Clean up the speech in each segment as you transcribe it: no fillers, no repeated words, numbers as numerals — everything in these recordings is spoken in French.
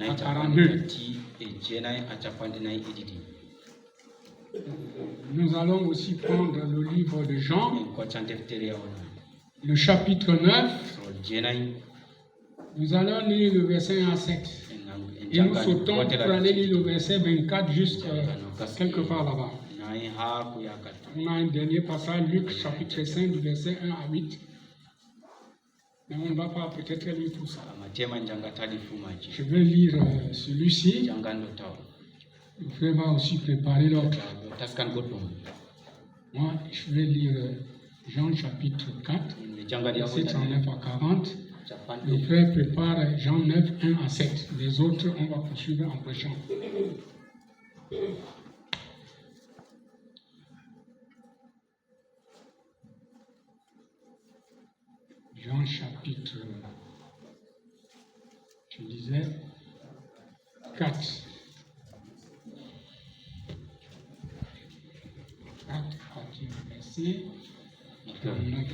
à 42. Nous allons aussi prendre le livre de Jean, le chapitre 9. Nous allons lire le verset 1 à 7. Et nous sautons pour aller lire le verset 24 juste quelque part là-bas. On a un dernier passage, Luc chapitre 5, du verset 1 à 8. Mais on ne va pas peut-être lire tout ça. Je vais lire celui-ci. Le frère va aussi préparer l'autre. Moi, je vais lire Jean chapitre 4, verset 39 à 40. Le frère prépare Jean 9, 1 à 7. Les autres, on va poursuivre en prêchant. Jean chapitre, je disais, 4. 4, verset 39.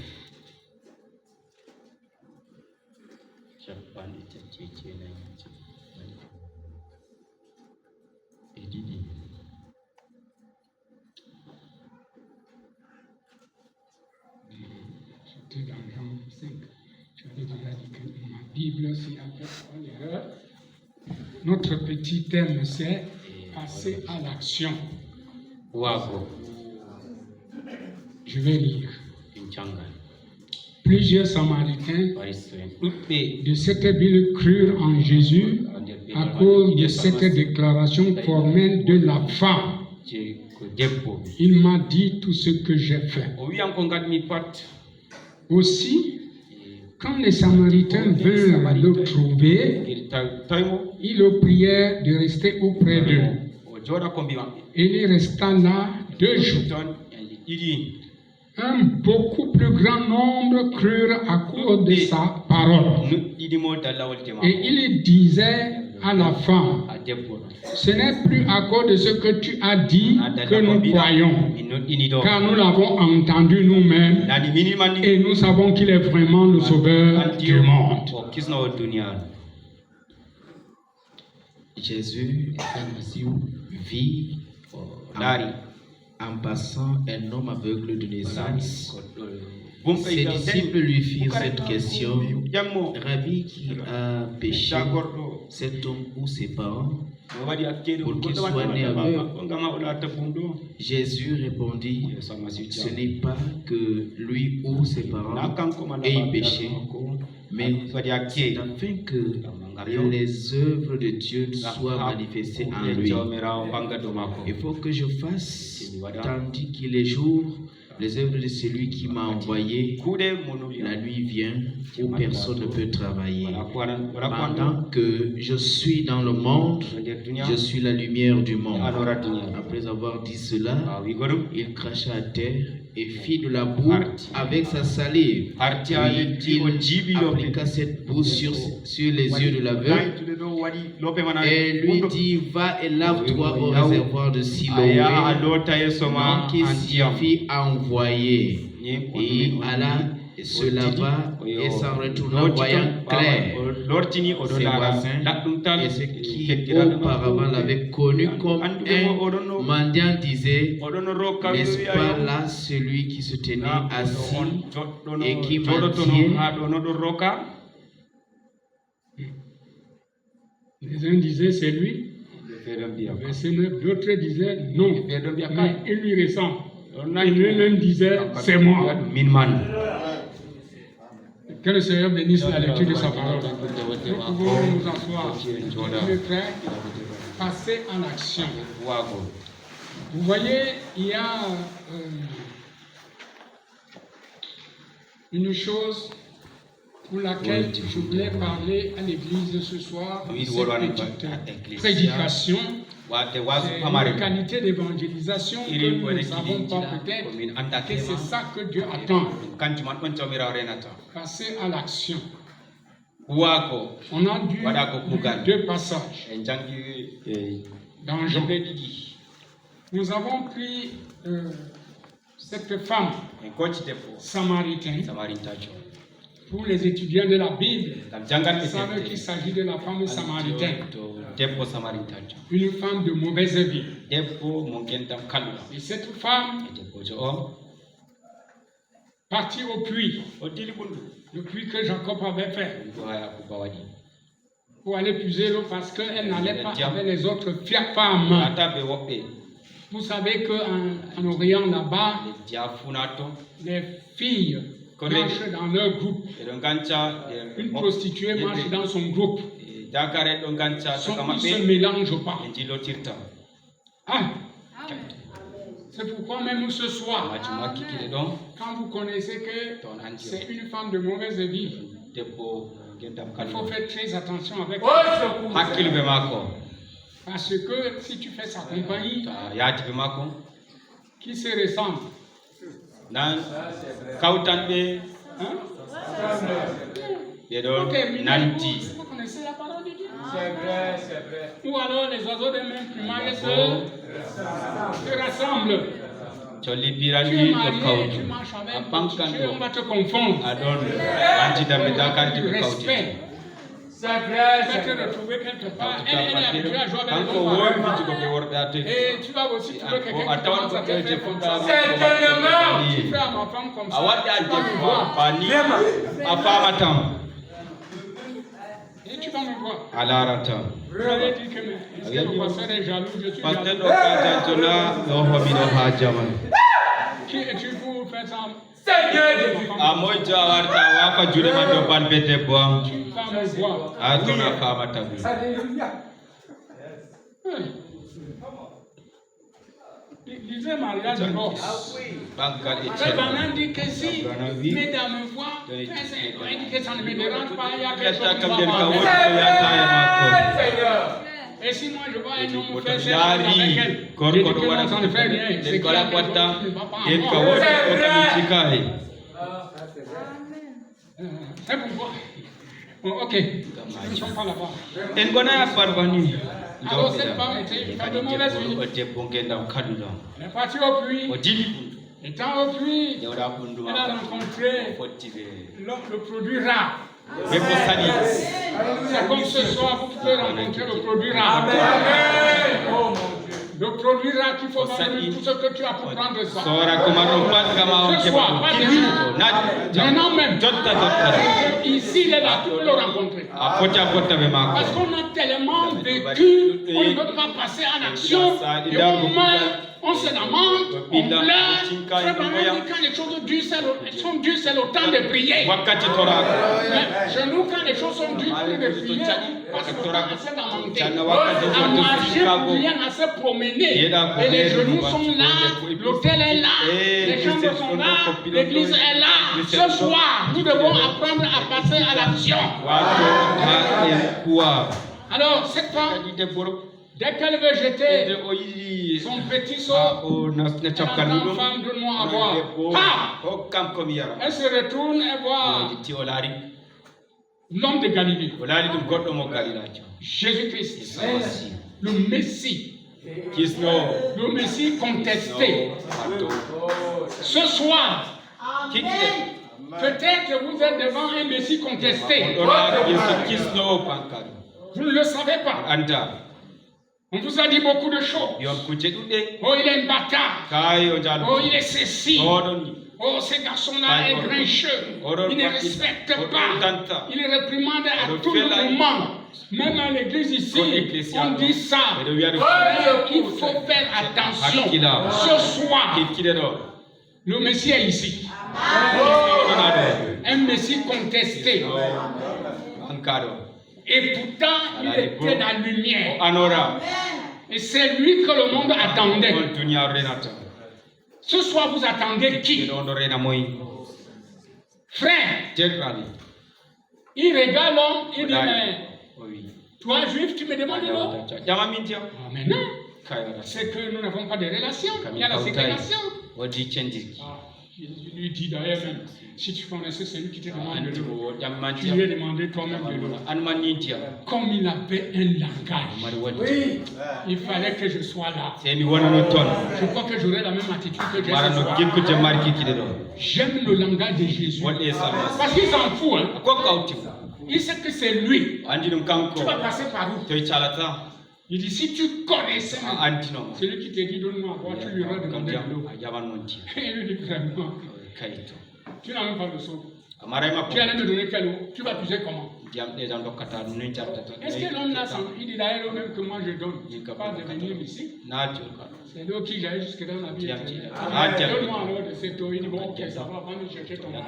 J'étais dans Jean 5. J'avais déjà dit que ma Bible, c'est un peu en erreur. Notre petit thème, c'est passer à l'action. Je vais lire. Plusieurs Samaritains de cette ville crurent en Jésus à cause de cette déclaration formelle de la femme. Il m'a dit tout ce que j'ai fait. Aussi, quand les Samaritains vinrent le trouver, ils le prièrent de rester auprès d'eux. Et il resta là 2 jours. Un beaucoup plus grand nombre crurent à cause de sa parole. Et il disait à la femme, ce n'est plus à cause de ce que tu as dit que nous croyons, car nous l'avons entendu nous-mêmes et nous savons qu'il est vraiment le sauveur du monde. Jésus vit en passant un homme aveugle de naissance. Ses disciples lui firent cette question: Rabbi, qui a péché, cet homme ou ses parents, pour qu'il soit né aveugle? Jésus répondit: ce n'est pas que lui ou ses parents aient péché, mais c'est afin que les œuvres de Dieu soient manifestées en lui. Il faut que je fasse, tandis qu'il est jour, les œuvres de celui qui m'a envoyé. La nuit vient où personne ne peut travailler. Pendant que je suis dans le monde, je suis la lumière du monde. Après avoir dit cela, il cracha à terre et fit de la boue avec sa salive. Puis il appliqua cette boue sur les yeux de l'aveugle et lui dit: va et lave-toi au réservoir de Siloé, nom qui signifie envoyé. Et il alla et se lava et s'en retourna voyant clair. Ses voisins et ceux qui auparavant l'avaient connu comme un mendiant disaient: n'est-ce pas là celui qui se tenait assis et qui mendiait? Les uns disaient c'est lui, verset 9, d'autres disaient non, mais il lui ressemble. Et l'un disait c'est moi. Que le Seigneur bénisse la lecture de sa parole. Nous pouvons nous asseoir. Mes frères, passer en action. Vous voyez, il y a une chose pour laquelle je voulais parler à l'église ce soir, cette petite prédication. C'est une qualité d'évangélisation que nous ne savons pas peut-être, que c'est ça que Dieu attend. Passer à l'action. On a dû 2 passages dans Jean. Nous avons pris cette femme samaritaine Pour les étudiants de la Bible, ils savent qu'il s'agit de la femme samaritaine. Une femme de mauvaise vie. Et cette femme partit au puits. Le puits que Jacob avait fait. Pour aller puiser l'eau parce qu'elle n'allait pas avec les autres femmes. Vous savez qu'en Orient, là-bas, les filles marchent dans leur groupe. Une prostituée marche dans son groupe. Ils ne se mélangent pas. Ah. C'est pourquoi même ce soir, quand vous connaissez que c'est une femme de mauvaise vie, il faut faire très attention avec elle. Parce que si tu fais sa compagnie, qui se ressemble? Vous connaissez la parole de Dieu? C'est vrai. Ou alors les oiseaux des mêmes plumages se rassemblent. Tu es marié, tu marches avec, on va te confondre. Du respect. C'est vrai, tu vas te retrouver quelque part. Elle est habituée à jouer avec les enfants. Et tu vas aussi trouver quelqu'un qui commence à te faire comme ça. Certainement. Tu fais à ma femme comme ça. Tu vas me voir. Et tu vas me voir. Je l'ai dit que le pasteur est jaloux, je suis jaloux. Qui es-tu pour faire ça? Seigneur de Dieu. Tu vas me voir. Alléluia. Disait mariage divorce. Le Banan dit que si mesdames me voient, il dit que ça ne me dérange pas, il y a quelque chose qui va pas. Et si moi je vois un homme faire ça avec elle, je dis que non, ça ne fait rien. C'est qu'il y a quelque chose qui ne va pas en moi. C'est pourquoi. Ok, nous ne sommes pas là-bas. Alors cette femme était une femme de mauvaise vie. Elle est partie au puits. Étant au puits, elle a rencontré le produit rare. C'est comme ce soir, vous pouvez rencontrer le produit rare. Le produit rare qu'il faut donner tout ce que tu as pour prendre ça. Ce soir, pas de jour. Maintenant même. Ici, il est là, tu peux le rencontrer. Parce qu'on a tellement vécu, on ne peut pas passer en action. Et au moment, on se lamente, on pleure. Quand les choses sont dures, c'est le temps de prier. Mais chez nous, quand les choses sont dures, on de prier. Parce qu'on a assez d'amenter. À marcher pour rien, à se promener. Et les genoux sont là, l'hôtel est là, les chambres sont là, l'église est là. Ce soir, nous devons apprendre à passer à l'action. Alors, cette femme, dès qu'elle veut jeter son petit seau, elle entend femme, donne-moi à boire. Elle se retourne et voit l'homme de Galilée. Jésus-Christ, le Messie. Le Messie contesté. Ce soir, peut-être vous êtes devant un Messie contesté. Vous ne le savez pas. On vous a dit beaucoup de choses. Oh, il est une bâtard. Oh, il est ceci. Oh, ce garçon-là est grincheux. Il ne respecte pas. Il réprimande à tout le moment. Même à l'église ici, on dit ça. Il faut faire attention. Ce soir, le Messie est ici. Un Messie contesté. Et pourtant, il était dans la lumière. Et c'est lui que le monde attendait. Ce soir, vous attendez qui? Frère, il regarde l'homme, il dit, mais toi, juif, tu me demandes de l'eau? Mais non, c'est que nous n'avons pas de relation. Il y a la ségrégation. Jésus lui dit d'ailleurs même, si tu connaissais celui qui te demande de l'eau, tu lui as demandé toi-même de l'eau. Comme il avait un langage, il fallait que je sois là. Je crois que j'aurais la même attitude que Jésus. J'aime le langage de Jésus. Parce qu'il s'en fout. Hein. Il sait que c'est lui. Tu vas passer par où? Il dit, si tu connaissais celui qui te dit donne-moi à boire, tu lui auras demandé de l'eau. Il lui dit vraiment, tu n'as même pas le seau. Tu allais me donner quelle eau? Tu vas puiser comment? Est-ce que l'homme là, il dit d'ailleurs l'eau même que moi je donne? Il est capable de venir ici. C'est l'eau qui j'allais jusque dans la vie. Donne-moi alors de cette eau. Il dit bon, ok, ça va, va me chercher ton eau.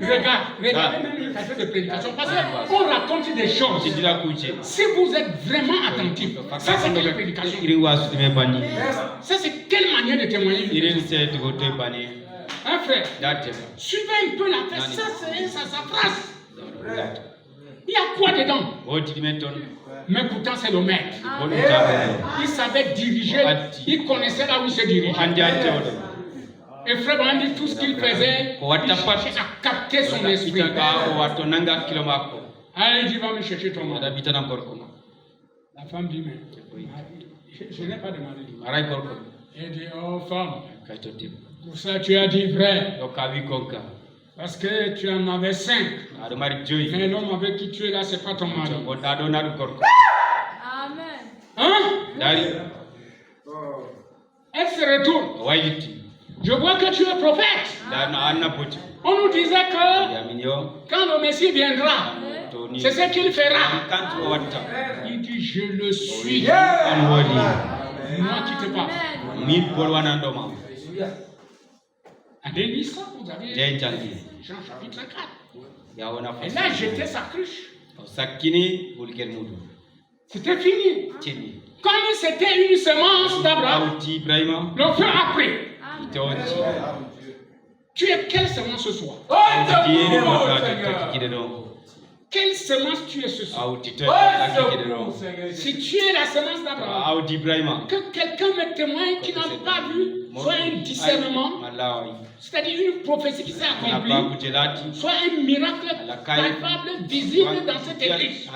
Regarde, même une façon de prédication. Parce qu'on raconte des choses. Si vous êtes vraiment attentif, ça c'est quelle prédication? Ça c'est quelle manière de témoigner? Hein frère, suivez un peu la tête, ça c'est sa phrase. Il y a quoi dedans? Mais pourtant c'est le maître. Il savait diriger, il connaissait là où il se dirigeait. Et frère Branham dit tout ce qu'il faisait, il cherchait à capter son esprit. Allez, il dit va me chercher ton mari. La femme dit mais je n'ai pas de mari. Elle dit oh femme, pour ça tu as dit vrai. Parce que tu en avais 5. Mais l'homme avec qui tu es là, c'est pas ton mari. Amen. Hein? Elle se retourne. Je vois que tu es prophète. On nous disait que quand le Messie viendra, c'est ce qu'il fera. Il dit je le suis. Moi qui te parle. À Denissa, vous avez Jean chapitre 4. Elle a jeté sa cruche. C'était fini. Comme c'était une semence d'Abraham, le feu a pris. Tu es quelle semence ce soir? Quelle semence tu es ce soir? Si tu es la semence d'Abraham, que quelqu'un me témoigne qui n'a pas vu, soit un discernement, c'est-à-dire une prophétie qui s'est accomplie, soit un miracle palpable, visible dans cette église.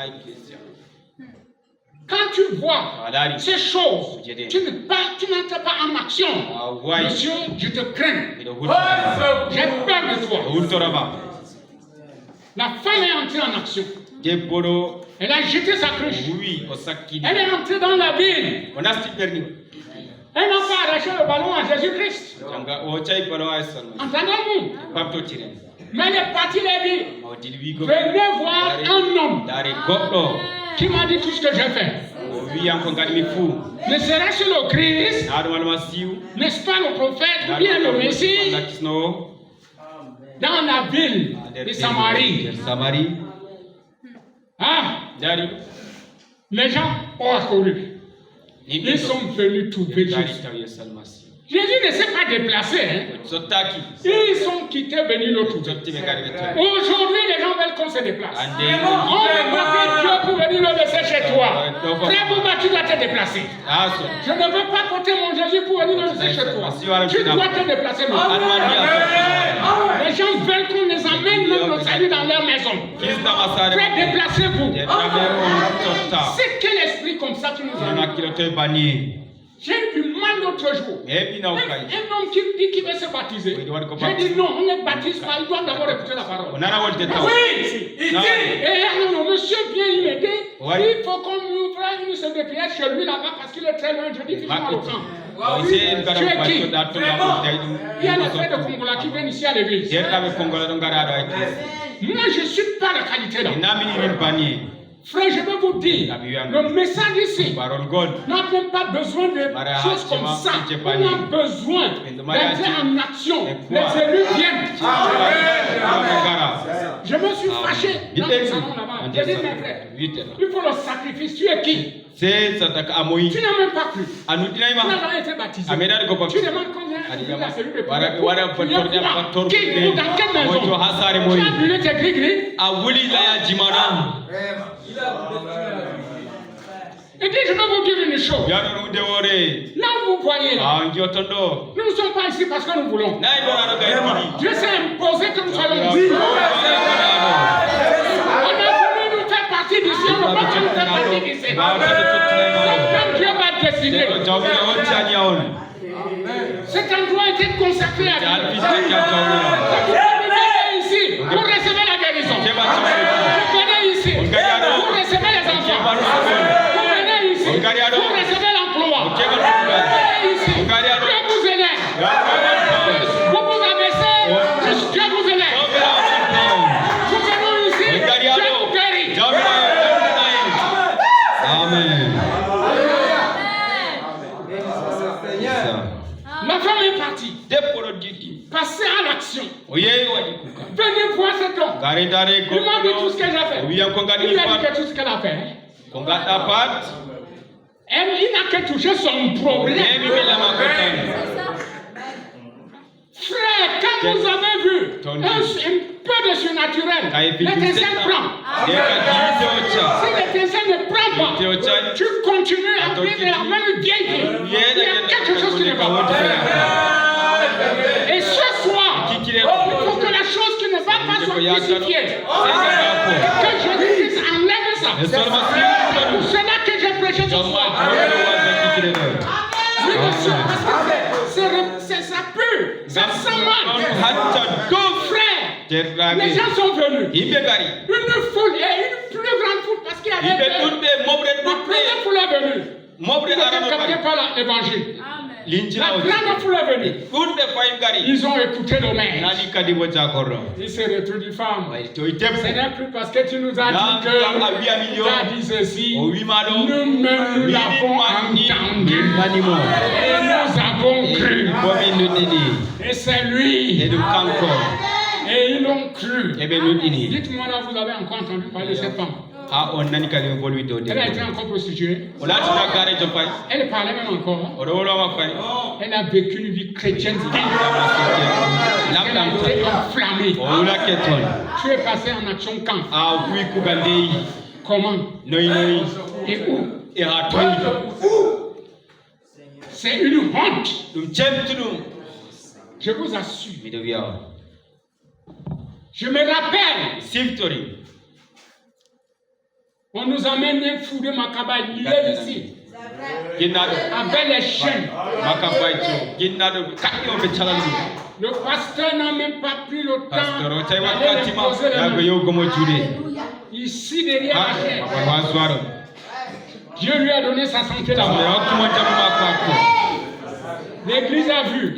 Quand tu vois ces choses, tu n'entres pas en action. Monsieur, je te crains. J'ai peur de toi. La femme est entrée en action. Elle a jeté sa cruche. Elle est entrée dans la ville. Elle n'a pas arraché le ballon à Jésus-Christ. Entendons-nous? Mais elle est partie les villes. Venez voir un homme qui m'a dit tout ce que j'ai fait. Ne serait-ce le Christ? N'est-ce pas le prophète ou bien le Messie? Dans la ville de Samarie. Les gens ont accouru. Ils sont venus trouver Jésus. Jésus ne s'est pas déplacé. Ils sont quittés, venus le trouver. Aujourd'hui, les gens veulent qu'on se déplace. On veut pas Dieu pour venir le laisser chez toi. Frère Bouba, tu dois te déplacer. Je ne veux pas porter mon Jésus pour venir le laisser chez toi. Tu dois te déplacer. Les gens veulent qu'on les emmène même le salut dans leur maison. Frère, déplacez-vous. C'est quel esprit comme ça qui nous amène? J'ai eu du mal l'autre jour. Un homme qui dit qu'il veut se baptiser. J'ai dit non, on ne baptise pas, il doit d'abord écouter la parole. Oui, il dit. Et non, monsieur vient, il me dit, il faut qu'on nous fasse une seule de prière chez lui là-bas parce qu'il est très loin. Je dis, fais-moi le temps. Tu es qui? Il y a les frères de Congola qui viennent ici à l'église. Moi, je ne suis pas la qualité là. Frère, je vais vous dire, le message ici n'a même pas besoin de choses comme ça. On a besoin d'entrer en action. Les élus viennent. Je me suis fâché dans le salon là-bas. J'ai dit, mes frères, il faut le sacrifice. Tu es qui? Tu n'as même pas cru. Tu n'as jamais été baptisé. Tu demandes combien la cellule de prière. Qui ou dans quelle maison? Tu as brûlé tes gris-gris? Il dit dit, je vais vous dire une chose. Là vous voyez là, nous ne sommes pas ici parce que nous voulons. Dieu s'est imposé que nous soyons ici. On a voulu nous faire partie d'ici, on ne va pas nous faire partie d'ici. Donc quand Dieu va décider, cet endroit était consacré à Dieu. Vous venez ici, vous recevez la guérison. Vous venez ici, vous recevez les enfants. Vous venez ici, vous recevez l'emploi. Vous venez ici, Dieu vous élève. Vous vous abaissez, Dieu vous élève. Vous venez ici, Dieu vous guérit. Amen. Ma femme est partie. Passez à l'action. Venez voir cet homme. Il m'a dit tout ce qu'elle a fait. Il a dit que tout ce qu'elle a fait. Il n'a que touché son problème. Frère, quand vous avez vu un peu de surnaturel, l'étincelle prend. Si l'étincelle ne prend pas, tu continues à vivre la même vieille vie. Il y a quelque chose qui ne va pas. Et ce soir, il faut que la chose qui ne va pas soit crucifiée. Que Jésus-Christ enlève ça. C'est là que j'ai prêché ce soir. Oui, monsieur, parce que ça pue, ça sent mal. Frère, les gens sont venus. Une foule et une plus grande foule parce qu'il y avait la première foule est venue. Vous êtes capté par l'évangile. La grande foule est venue. Ils ont écouté le maître. Il s'est retourné femme. Ce n'est plus parce que tu nous as dit que tu as dit ceci. Nous-mêmes nous l'avons entendu. Et nous avons cru. Et c'est lui. Et ils l'ont cru. Dites-moi là, vous avez encore entendu parler de cette femme. Elle a été encore prostituée. Elle parlait même encore. Elle a vécu une vie chrétienne. Elle a été enflammée. Tu es passé en action quand? Comment? Et où? C'est une honte. Je vous assure. Je me rappelle. On nous a amené fou de Makaba, il est ici. Avec les chaînes. Le pasteur n'a même pas pris le temps d'aller poser les mains. Ici derrière la chaîne. Dieu lui a donné sa santé là-bas. L'église a vu.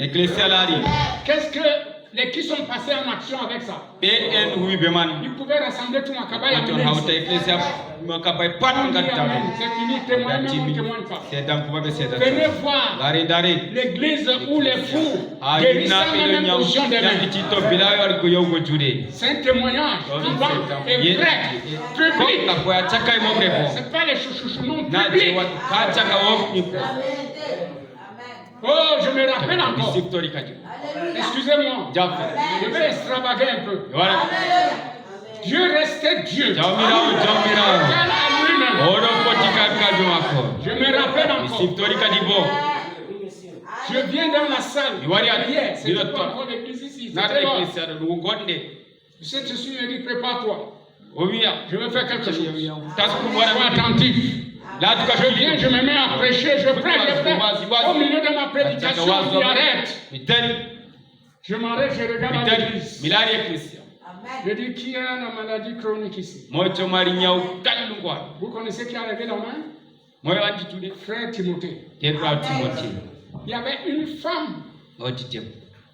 Qu'est-ce que les qui sont passés en action avec ça? Ils pouvaient rassembler tout Makaba et amener ici. C'est fini, témoigne, même on ne témoigne pas. Venez voir l'église où les fous guérissent sans même position des mains. C'est un témoignage vivant et vrai, public. Ce n'est pas les chouchous, non, public. Oh, je me rappelle encore. Excusez-moi. Je vais extravaguer un peu. Dieu restait Dieu. Je me rappelle encore. Je viens dans la salle. Hier, c'est pas encore l'église ici. Tu sais, je suis dit, prépare-toi. Je vais faire quelque chose. Sois attentif. Je viens, je me mets à prêcher, je prêche. Au milieu de ma prédication, je m'arrête. Je m'arrête, je regarde l'église. Je dis, qui a la maladie chronique ici? Vous connaissez qui a levé la main? Frère Timothée. Il y avait une femme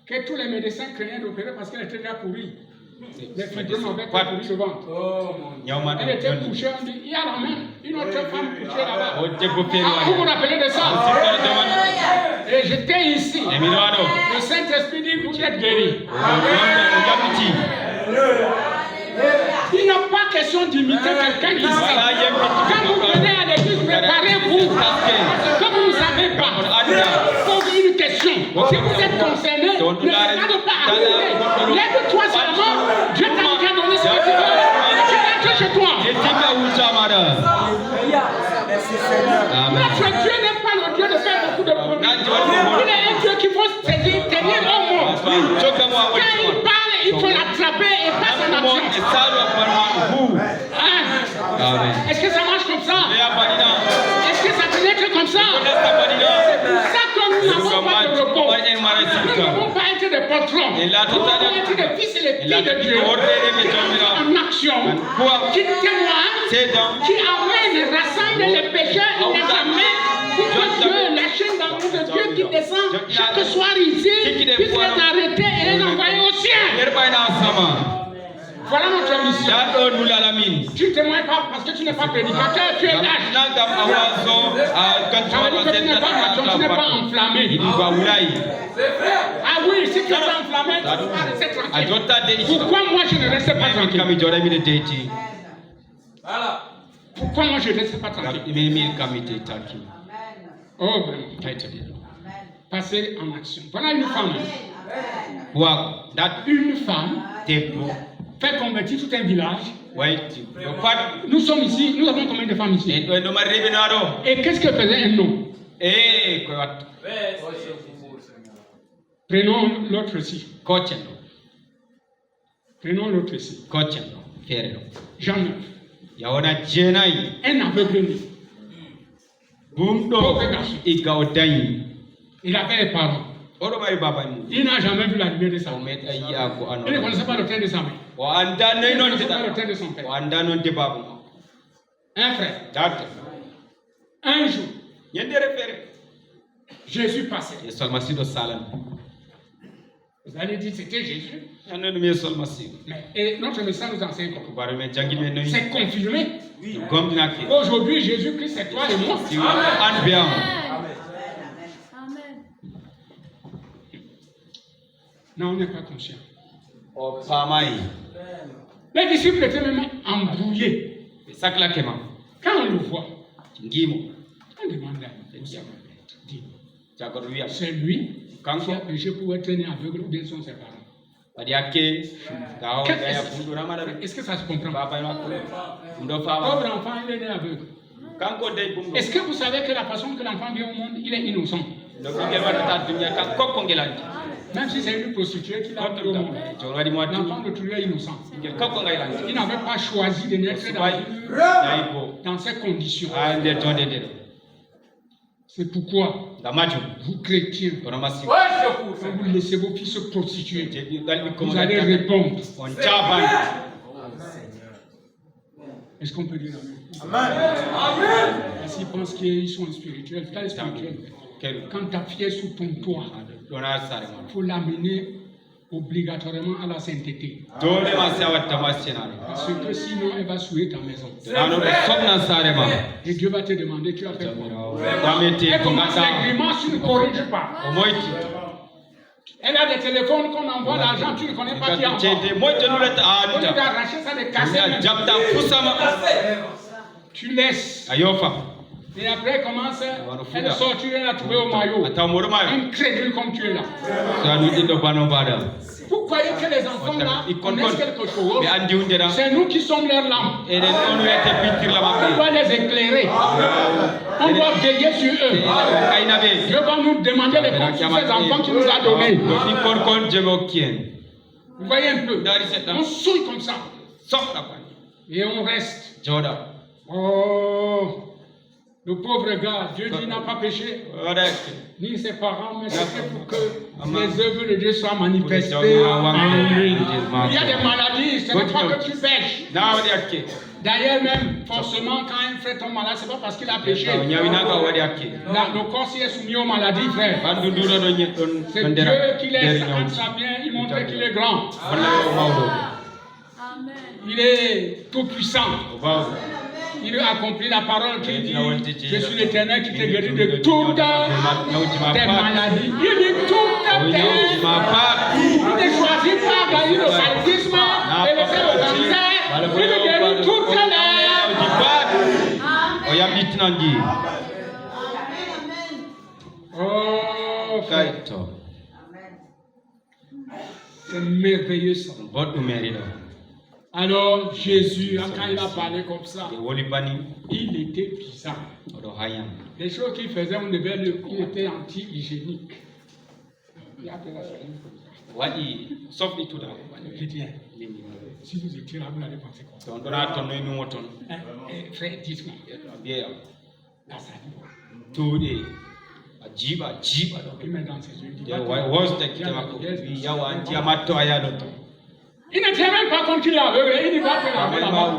que tous les médecins craignaient d'opérer parce qu'elle était déjà pourrie. Les fibromes avec la pourrie de ventre. Elle était couchée, on dit, il y a la main, une autre femme couchée là-bas. Vous vous rappelez de ça? Et j'étais ici. Le Saint-Esprit dit, vous êtes guéris. Il n'y a pas question d'imiter quelqu'un ici. Quand vous venez à l'église, préparez-vous. Parce que vous ne savez pas, posez une question. Si vous êtes concerné, ne regarde pas à arriver. Lève-toi seulement. Dieu t'a déjà donné ce que tu veux. Tu rentres chez toi. Amen. parle, il faut l'attraper et pas son action. Est-ce que ça marche comme ça? Est-ce que ça tenait que comme ça? C'est pour ça que nous n'avons pas de repos. Nous n'avons pas été des patrons. Nous avons été des fils et les filles de Dieu en action, qui témoignent, qui amènent, rassemblent les pécheurs et les amènent pour que Dieu, la chaîne d'amour de Dieu qui descend chaque soir ici, puisse les arrêter et les envoyer au ciel. Voilà notre mission. Tu ne témoignes pas parce que tu n'es pas prédicateur, tu es lâche. Ça veut dire que tu n'es pas enflammé. Ah oui, si tu es enflammé, tu dois rester tranquille. Pourquoi moi je ne reste pas tranquille? Pourquoi moi je ne reste pas tranquille? Oh, vraiment. Passer en action. Voilà une femme. Une femme fait convertir tout un village. Nous sommes ici, nous avons combien de femmes ici? Et qu'est-ce que faisait un homme? Prenons l'autre ici. Prenons l'autre ici. Jean 9. Un aveugle né. Pauvre garçon. Il avait les parents. Il n'a jamais vu la lumière de sa mère. Il ne connaissait pas le train de sa mère. Il ne connaissait pas le train de son père. Un frère. Un jour, Jésus passait. Vous allez dire c'était Jésus. Mais et notre message nous enseigne quoi? C'est confirmé. Aujourd'hui, Jésus-Christ, c'est toi et moi. Amen. Non, on n'est pas conscient. Les disciples étaient même embrouillés. Quand on le voit, on demande à lui, c'est lui qui a péché pour être né aveugle ou bien sont ses parents. Est-ce que ça se comprend? Pauvre enfant, il est né aveugle. Est-ce que vous savez que la façon que l'enfant vient au monde, il est innocent? Même si c'est une prostituée qui l'a mis au monde, l'enfant de Dieu est innocent. Il n'avait pas choisi de naître dans ces conditions. C'est pourquoi vous chrétiens, quand vous laissez vos filles se prostituer, vous allez répondre. Est-ce qu'on peut dire amen? S'ils pensent qu'ils sont spirituels, quand ta fille est sous ton toit, il faut l'amener obligatoirement à la sainteté. Parce que sinon, elle va souiller ta maison. Et Dieu va te demander, tu as fait quoi? Elle commence les grimaces, tu ne corriges pas. Elle a des téléphones qu'on envoie l'argent, tu ne connais pas qui envoie. On lui arracher ça, les casser. Tu laisses. Et après, elle commence, elle sort, tu viens la trouver au maillot. Incrédule comme tu es là. Vous croyez que les enfants là connaissent quelque chose? C'est nous qui sommes leurs lampes. On doit les éclairer. On doit veiller sur eux. Dieu va nous demander les comptes sur ces enfants qu'il nous a donnés. Vous voyez un peu? On souille comme ça. Et on reste. Oh! Le pauvre gars, Dieu dit, n'a pas péché, ni ses parents, mais c'était pour que les œuvres de Dieu soient manifestées en lui. Il y a des maladies, ce n'est pas que tu pêches. D'ailleurs, même, forcément, quand un frère tombe malade, ce n'est pas parce qu'il a péché. Le corps s'y est soumis aux maladies, frère. C'est Dieu qui laisse quand ça vient, il montre qu'il est grand. Il est tout puissant. Il a accompli la parole qui dit, je suis l'Éternel qui te guérit de toutes tes maladies. Il dit toutes tes maladies. Il ne choisit pas gagner le paludisme et le cancer. Il guérit toutes les maladies. Oh, frère. C'est merveilleux ça. Alors Jésus, quand il a parlé comme ça, il était bizarre. Les choses qu'il faisait, il était anti-hygiénique. Il a fait la saline comme ça. Chrétien. Si vous étiez là, vous allez penser quoi? Frère, dites-moi. Il met dans ses yeux. Il ne tient même pas compte qu'il est aveugle. Il n'y va pas là-bas.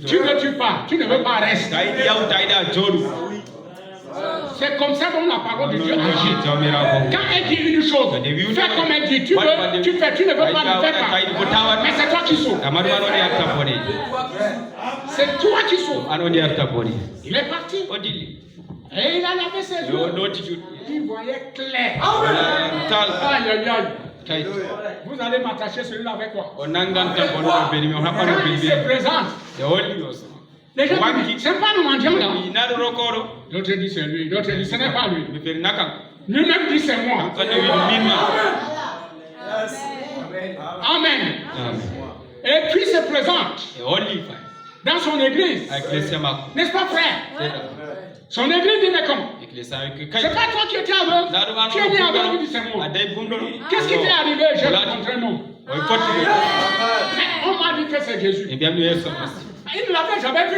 Tu ne tues pas. Tu ne veux pas rester. C'est comme ça dont la parole de Dieu agit. Quand elle dit une chose, fais comme elle dit. Tu veux, tu fais. Tu ne veux pas, ne fais pas. Mais c'est toi qui sauves. C'est toi qui sauves. Il est parti. Et il a lavé ses yeux. Il voyait clair. Aïe, aïe, aïe. Vous allez m'attacher celui-là avec quoi? Quand il se présente, les gens disent, c'est pas nous mendiants là. L'autre dit c'est lui, l'autre dit ce n'est pas lui. Lui-même dit c'est moi. Amen. Et puis il se présente dans son église. N'est-ce pas, frère? Son église dit mais comment? C'est pas toi qui étais aveugle. Tu es né aveugle, il dit c'est moi. Qu'est-ce qui t'est arrivé? J'ai rencontré non. Mais on m'a dit que c'est Jésus. Il ne l'avait jamais vu.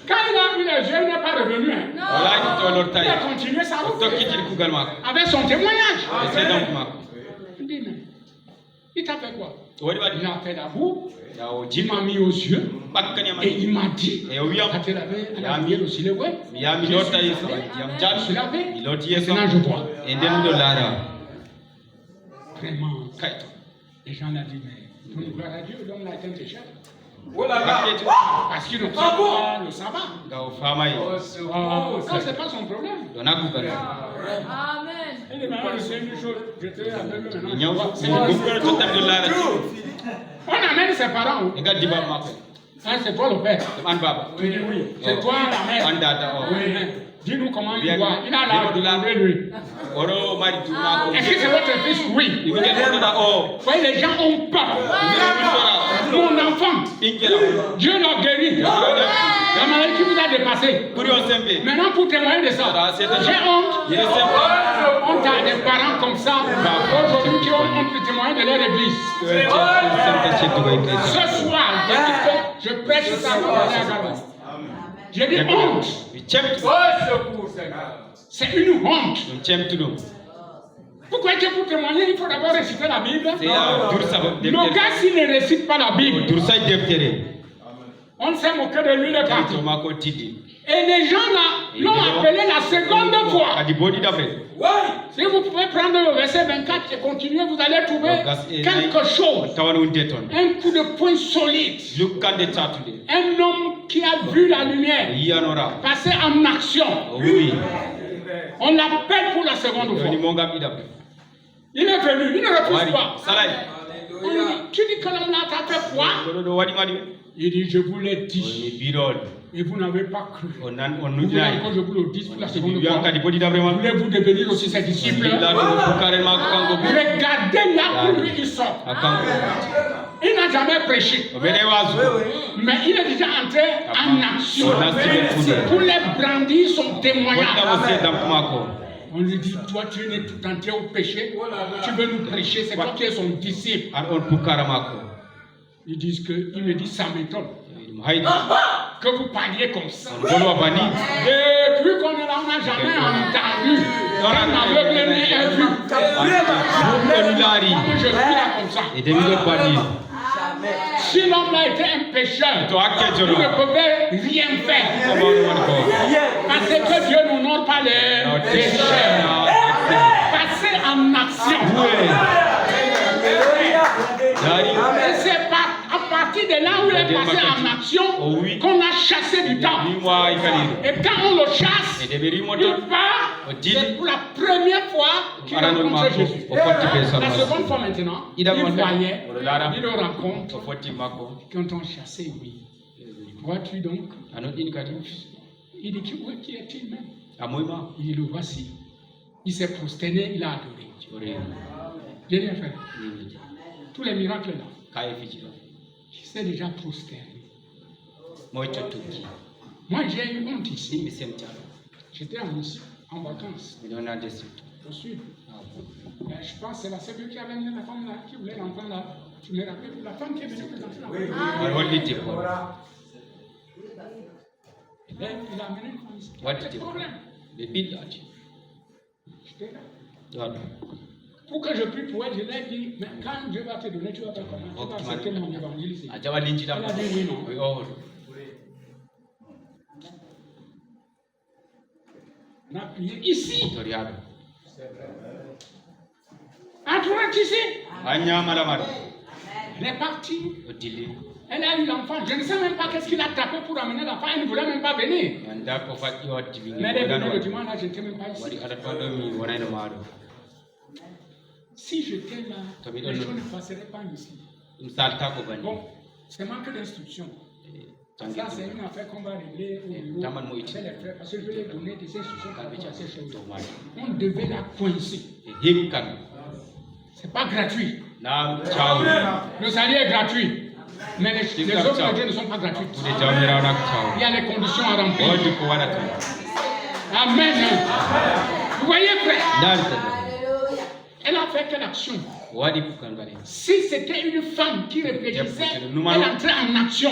Quand il a vu les yeux, il n'est pas revenu. Il a continué sa route avec son témoignage. Il dit mais il t'a fait quoi? Il a fait la boue. Il m'a mis aux yeux et il m'a dit maintenant je vois. Vraiment, les gens l'ont dit, mais pour nous gloire à Dieu, l'homme l'a été cher. Parce qu'il ne tient pas le sabbat. Non, c'est pas son problème. Amen. Il est maintenant, c'est une chose. On amène ses parents. C'est toi le père. Tu dis oui. C'est toi la mère. Oui. Dis-nous comment il voit. Il a l'air de laver lui. Est-ce que c'est votre fils? Oui. Voyez, les gens ont peur. Mon enfant, Dieu l'a guéri. La maladie qui vous a dépassé. Maintenant, pour témoigner de ça, j'ai honte. Honte à des parents comme ça, aujourd'hui qui ont honte de témoigner de leur église. Ce soir, je prêche ça pour aller à Gabon. J'ai dit honte. C'est une honte. Pourquoi que pour témoigner, il faut d'abord réciter la Bible? Nos gars, s'ils ne récitent pas la Bible, on s'est moqué de lui le partout. Et les gens là l'ont appelé la seconde fois. Si vous pouvez prendre le verset 24 et continuer, vous allez trouver quelque chose. Un coup de poing solide. Un homme qui a vu la lumière passer en action. On l'appelle pour la seconde fois. Il est venu, il ne refuse pas. Tu dis que l'homme là t'a fait quoi? Il dit, je vous l'ai dit. Et vous n'avez pas cru. Vous voulez encore je vous le dis pour la seconde fois. Voulez-vous devenir aussi ses disciples? Regardez là où lui il sort. Il n'a jamais prêché. Mais il est déjà entré en action pour les brandir son témoignage. On lui dit, toi tu es tout entier au péché, tu veux nous prêcher, c'est toi qui es son disciple. Ils disent que, il me dit, ça m'étonne que vous parliez comme ça. Depuis qu'on est là, on n'a jamais entendu un aveugle né un vu. Je suis là comme ça. Si l'homme a été un pécheur, il ne pouvait rien faire. Parce que Dieu n'honore pas les pécheurs. Passez en action. Et c'est à partir de là où il est passé en action qu'on a chassé du temps. Et quand on le chasse, il part. C'est pour la première fois qu'il rencontre Jésus. La seconde fois maintenant, il voyait, il le rencontre. Quand on chassait, oui. Vois-tu donc? Il dit, qui est-il même? Il dit, le voici. Il s'est prosterné, il a adoré. J'ai bien fait. Tous les miracles là. Il s'est déjà prosterné. Moi j'ai eu honte ici. J'étais en vacances. Au sud. Je pense que c'est la cellule qui avait amené la femme là, qui voulait l'enfant là. Tu me rappelles, la femme qui est venue présenter l'enfant. Il a amené une femme ici. What is the problème? J'étais là. Pour que je prie pour elle, je lui ai dit, mais quand Dieu va te donner, tu vas faire comment? Tu vas accepter mon évangile ici. Elle a dit oui, non. On a prié ici. Entourage ici. Elle est partie. Elle a eu l'enfant. Je ne sais même pas qu'est-ce qu'il a tapé pour amener l'enfant. Elle ne voulait même pas venir. Mais elle est venue le dimanche, là, je n'étais même pas ici. Si j'étais là, les choses ne passeraient pas ici. Bon, c'est manque d'instruction. Ça, c'est une affaire qu'on va régler au bureau avec les frères, parce que je vais les donner des instructions par rapport à ces choses. On devait la coincer. C'est pas gratuit. Le salut est gratuit. Mais les œuvres de Dieu ne sont pas gratuites. Il y a les conditions à remplir. Amen. Vous voyez, frère? Elle a fait quelle action? Si c'était une femme qui réfléchissait, elle entrait en action.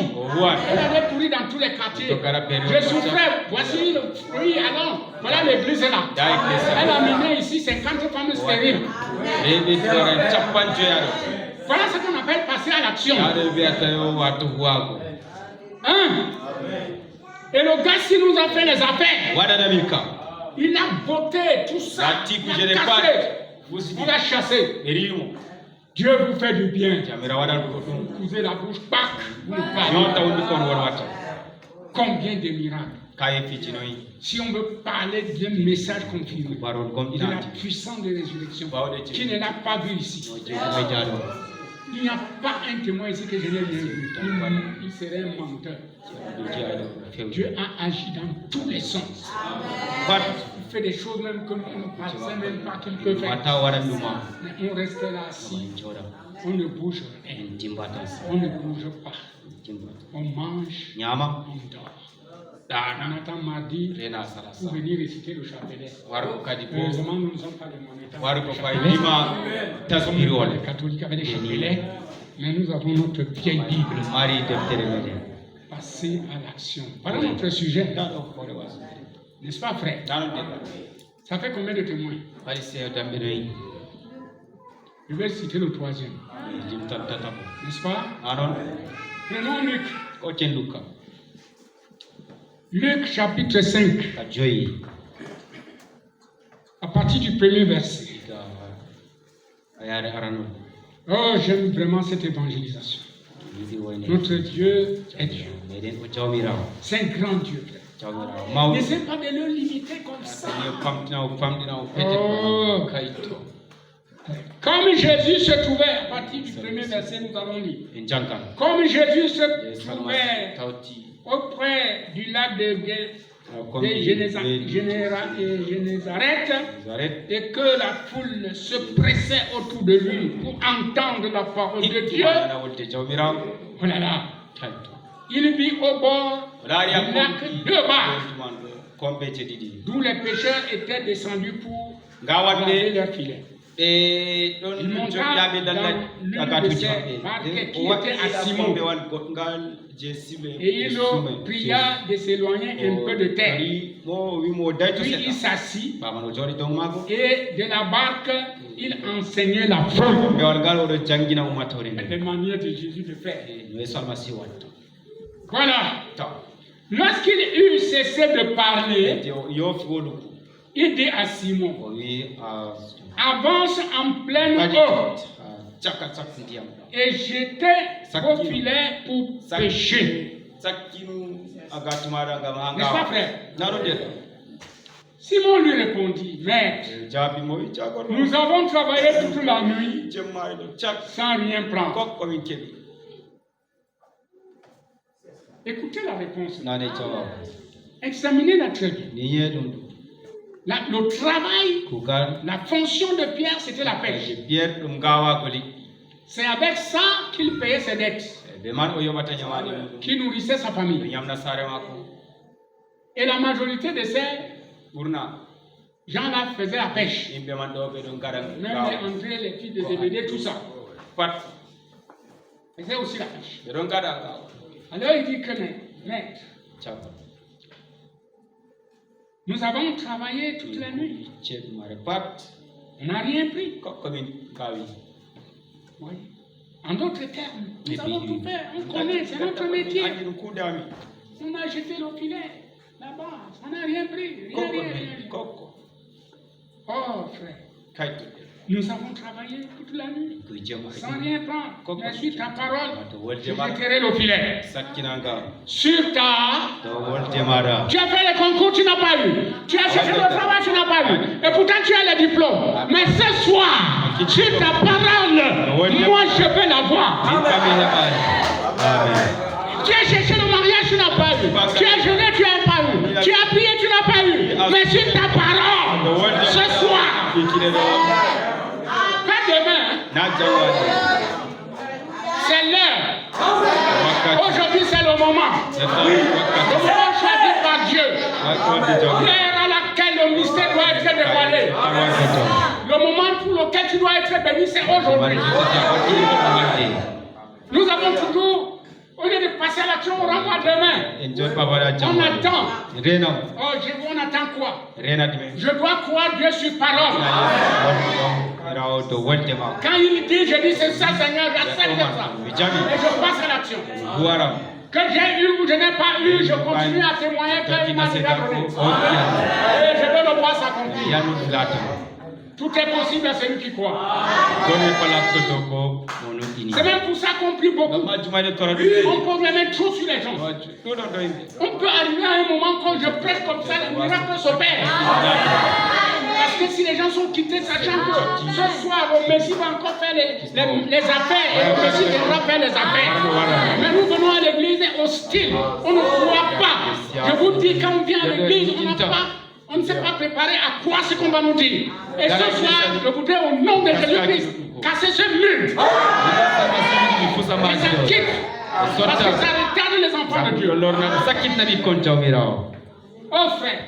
Elle avait couru dans tous les quartiers. Je souffrais, voici le fruit, allons. Voilà l'église là. Elle a mené ici 50 femmes stériles. Voilà ce qu'on appelle passer à l'action. Hein? Et le gars, s'il nous a fait les affaires, il a botté tout ça. On l'a chassé. Dieu vous fait du bien. Vous cousez la bouche, bac, vous nous parlez. Combien de miracles? Si on veut parler d'un message confirmé, de la puissance de résurrection, qui ne l'a pas vu ici. Il n'y a pas un témoin ici que je n'ai rien vu. Il serait un menteur. Dieu a agi dans tous les sens. Il fait des choses même que nous ne pensons même pas qu'il peut faire. Mais on reste là assis. On ne bouge rien. On ne bouge pas. On mange. On dort. On attend mardi pour venir réciter le chapelet. Heureusement, nous ne sommes pas des monétaires. Nous sommes des catholiques avec des chapelets, mais nous avons notre vieille Bible. Passer à l'action. Voilà notre sujet. N'est-ce pas, frère? Ça fait combien de témoins? Je vais citer le troisième. N'est-ce pas? Prenons Luc. Luc chapitre 5, à partir du premier verset. Oh, j'aime vraiment cette évangélisation. Notre Dieu est Dieu. C'est un grand Dieu. N'essaie pas de le limiter comme ça. Oh. Comme Jésus se trouvait, à partir du premier verset, nous allons lire. Comme Jésus se trouvait auprès du lac de Génézareth, et que la foule se pressait autour de lui pour entendre la parole de Dieu. Oh là là. Il vit au bord du lac deux barques, d'où les pêcheurs étaient descendus pour laver leurs filets. Il monta dans l'une de ces barques qui était à Simon. Et il pria de s'éloigner un peu de terre. Puis il s'assit et de la barque, il enseignait la foule. La manière de Jésus de faire. Voilà. Lorsqu'il eut cessé de parler, il dit à Simon, avance en pleine eau et jetez vos filets pour pêcher. N'est-ce pas, frère? Simon lui répondit, Maître, nous avons travaillé toute la nuit sans rien prendre. Écoutez la réponse. Examinez-la très bien. Le travail, la fonction de Pierre, c'était la pêche. C'est avec ça qu'il payait ses dettes, qu'il nourrissait sa famille. Et la majorité de ces Jean là faisait la pêche. Même les André, les filles de Zébédée, tout ça. Faisait aussi la pêche. Alors il dit que maître, nous avons travaillé toute la nuit. On n'a rien pris. Oui. En d'autres termes, nous avons tout fait. On connaît, c'est notre métier. On a jeté le filet là-bas. On n'a rien pris. Rien. Oh frère, nous avons travaillé toute la nuit sans rien prendre. Mais sur ta parole, je jeterai le filet. Sur ta... Tu as fait le concours, tu n'as pas eu. Tu as cherché le travail, tu n'as pas eu. Et pourtant tu as le diplôme. Mais ce soir, sur ta parole, moi je peux l'avoir. Tu as cherché le mariage, tu n'as pas eu. Tu as jeûné, tu n'as pas eu. Tu as prié, tu n'as pas eu. Mais sur ta parole, ce soir, pas demain, c'est l'heure. Aujourd'hui, c'est le moment. Le moment choisi par Dieu. L'heure à laquelle le mystère doit être dévoilé. Le moment pour lequel tu dois être béni, c'est aujourd'hui. Nous avons toujours... Au lieu de passer à l'action, on renvoie demain. On attend. Oh, on attend quoi? Je dois croire Dieu sur parole. Quand il dit, je dis c'est ça, Seigneur, j'accepte ça. Et je passe à l'action. Que j'ai eu ou je n'ai pas eu, je continue à témoigner qu'il m'a déjà donné. Et je veux le voir s'accomplir. Tout est possible à celui qui croit. C'est même pour ça qu'on prie beaucoup. On pose les mains trop sur les gens. On peut arriver à un moment quand je prêche comme ça, les miracles s'opèrent. Parce que si les gens sont quittés, sachant que ce soir, le Messie va encore faire les affaires, et le Messie devra faire les affaires. Mais nous venons à l'église hostile. On ne croit pas. Je vous dis, quand on vient à l'église, on ne s'est pas préparé à croire ce qu'on va nous dire. Et ce soir, je voudrais au nom de Jésus-Christ casser ce mur. Et ça quitte. Parce que ça retarde les enfants de Dieu. Oh frère,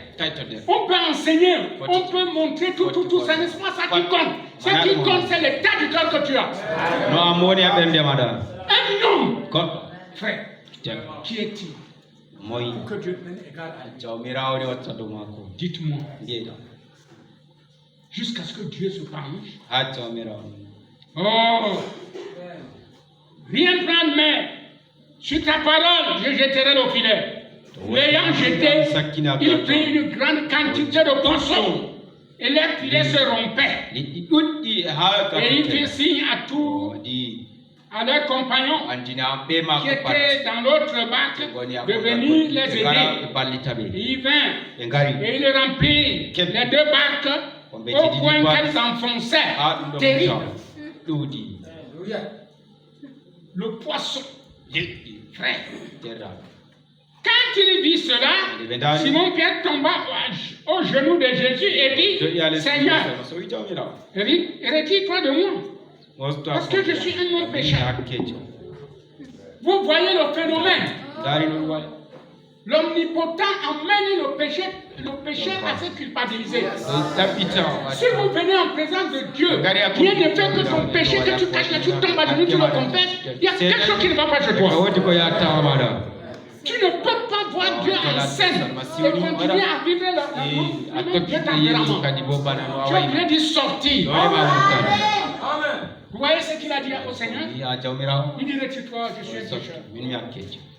on peut enseigner, on peut montrer tout ça, n'est-ce pas ça qui compte. Ce qui compte, c'est l'état du cœur que tu as. Un homme, frère, qui est-il? Que Dieu prenne égal à lui. Dites-moi. Jusqu'à ce que Dieu se penche. Oh, rien prendre, mais sur ta parole, je jeterai le filet. L'ayant jeté, il prit une grande quantité de poissons. Et les filets se rompaient. Et il fit signe à tous, à leurs compagnons qui étaient dans l'autre barque de venir les aider. Et il vint et il remplit les deux barques au point qu'elles s'enfonçaient. Terrible. Le poisson, frère. Quand il vit cela, Simon-Pierre tomba au genou de Jésus et dit, Seigneur, retire-toi de moi, parce que je suis un homme pécheur. Vous voyez le phénomène. L'omnipotent emmène le pécheur à se culpabiliser. Si vous venez en présence de Dieu, rien ne fait que ton péché, que tu caches là, tu tombes à genoux, tu le confesses, il y a quelque chose qui ne va pas chez toi. Tu ne peux pas voir Dieu en scène et continuer à vivre le tempérament. Tu es obligé d'y sortir. Vous voyez ce qu'il a dit au Seigneur? Il dit, retire-toi, je suis un pécheur.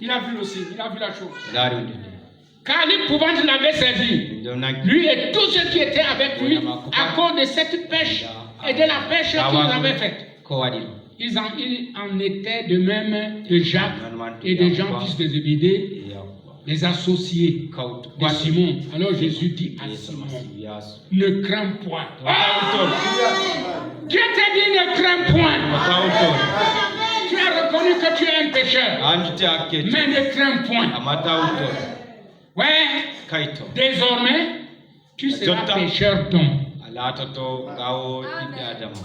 Il a vu aussi, il a vu la chose. Car l'épouvante l'avait saisi, lui et tous ceux qui étaient avec lui, à cause de cette pêche et de la pêche qu'ils avaient faite. Il en était de même de Jacques et de Jean, fils de Zébédée, les associés de Simon. Alors Jésus dit à Simon, ne crains point. Dieu t'a dit ne crains point. Tu as reconnu que tu es un pécheur, mais ne crains point. Ouais, désormais, tu seras pécheur d'hommes.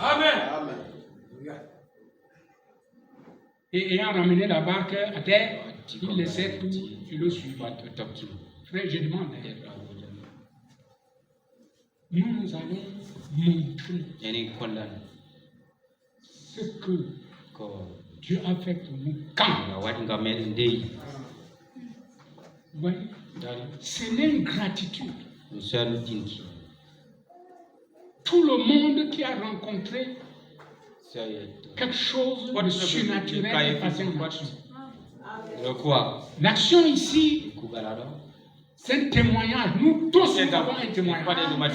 Amen. Et ayant ramené la barque à terre, il laissait tout et le suivait. Frère, je demande, nous allons montrer ce que Dieu a fait pour nous. Quand? Oui. C'est l'ingratitude. Tout le monde qui a rencontré quelque chose de surnaturel est passé en action. L'action ici, c'est un témoignage. Nous tous nous avons un témoignage.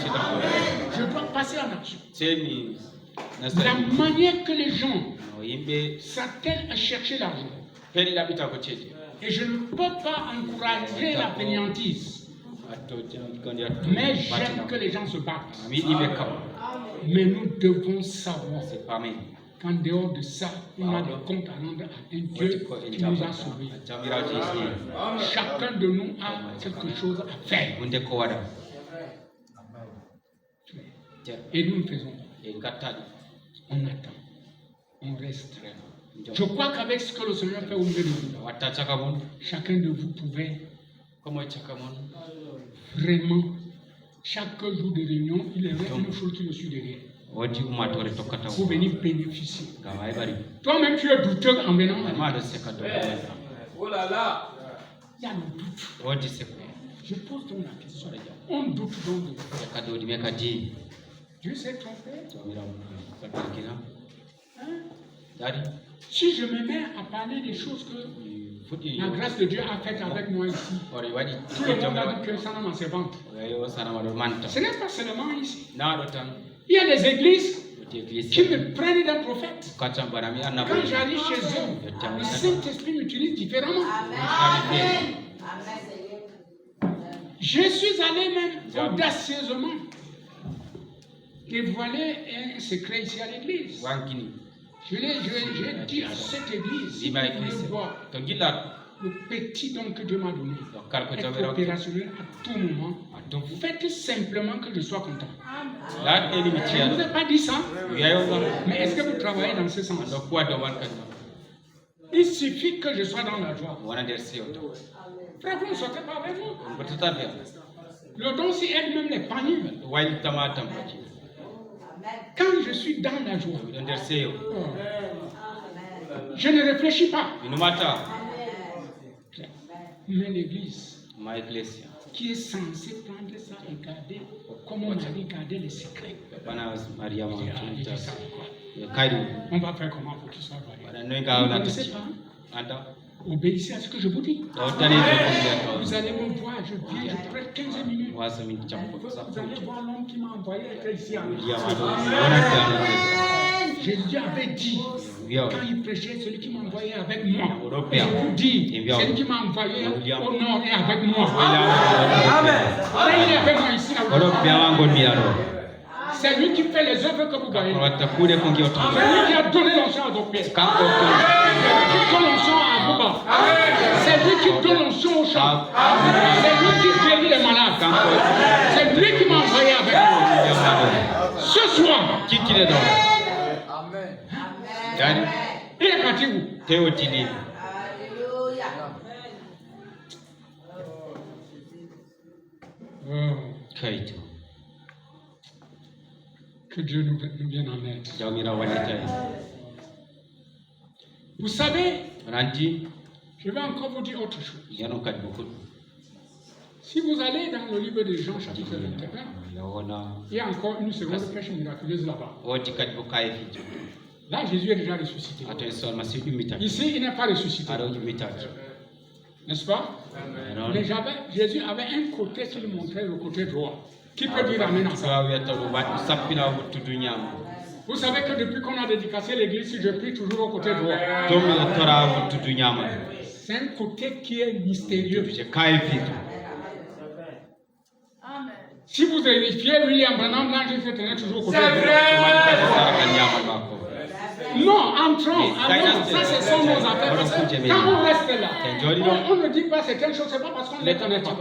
Je dois passer en action. La manière que les gens s'attellent à chercher l'argent. Et je ne peux pas encourager la fainéantise. Mais j'aime que les gens se battent. Mais nous devons savoir qu'en dehors de ça, on a des comptes à rendre à un Dieu qui nous a sauvés. Chacun de nous a quelque chose à faire. Et nous faisons. On attend. On reste. Je crois qu'avec ce que le Seigneur fait au milieu de vous, chacun de vous pouvait vraiment, chaque jour de réunion, il y a une chose qui me suit derrière. Pour venir bénéficier. Toi-même, tu es douteux en venant. Oh là là! Il y a le doute. Je pose donc la question. On doute donc de vous. Dieu s'est trompé. Hein? Si je me mets à parler des choses que la grâce de Dieu a faites avec moi ici, tout le monde a dit que ça n'a pas servante. Ce n'est pas seulement ici. Il y a des églises qui me prennent d'un prophète. Quand j'arrive chez eux, le Saint-Esprit m'utilise différemment. Amen. Je suis allé même audacieusement dévoiler un secret ici à l'église. Je l'ai dit à cette église, vous pouvez voir le petit don que Dieu m'a donné, être opérationnel à tout moment. Faites simplement que je sois content. Je ne vous ai pas dit ça, mais est-ce que vous travaillez dans ce sens? Il suffit que je sois dans la joie. Frère, vous ne sortez pas avec moi. Le don s'y aide même les paniers. Quand je suis dans la joie, je ne réfléchis pas. Mais l'église, qui est censée prendre ça et garder, comme on a regardé les secrets, on va faire comment pour qu'il soit varié? Vous ne connaissez pas? Obéissez à ce que je vous dis. Vous allez me voir, je viens, je prête 15 minutes. Vous allez voir l'homme qui m'a envoyé être ici. Jésus avait dit, quand il prêchait, celui qui m'a envoyé avec moi. Et je vous dis, celui qui m'a envoyé au nord est avec moi. Amen. Il est avec moi ici. C'est lui qui fait les œuvres que vous voyez. C'est lui qui a donné l'onction à Dopier. C'est lui qui donne l'onction à Bouba. C'est lui qui donne l'onction au champ. C'est lui qui guérit les malades. C'est lui qui m'a envoyé avec moi. Ce soir, Amen. Il est parti où? Alléluia. Que Dieu nous vienne en aide. Vous savez, je vais encore vous dire autre chose. Si vous allez dans le livre de Jean, chapitre 21, il y a encore une seconde prêche miraculeuse là-bas. Là, Jésus est déjà ressuscité. Ici, il n'est pas ressuscité. N'est-ce pas? Mais Jésus avait un côté qui lui montrait le côté droit. Qui peut dire amen à ça? Vous savez que depuis qu'on a dédicacé l'église, je prie toujours au côté droit. C'est un côté qui est mystérieux. Si vous vérifiez William Branham, là, je vais tenir toujours au côté droit. Non, entrons, ça c'est son nos affaires. Quand on reste là, on ne dit pas certaines choses, c'est pas parce qu'on ne les connaît pas.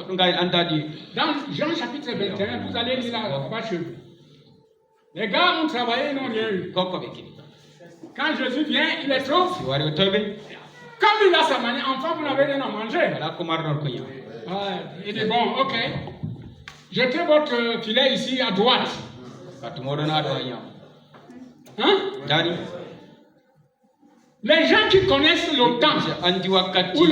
Dans Jean chapitre 21, vous allez lire là-bas chez vous. Les gars ont travaillé, ils n'ont rien eu. Quand Jésus vient, il les trouve. Comme il a sa manière, enfin vous n'avez rien à manger. Il dit bon, ok. Jetez votre filet ici à droite. Hein? Les gens qui connaissent le temps ou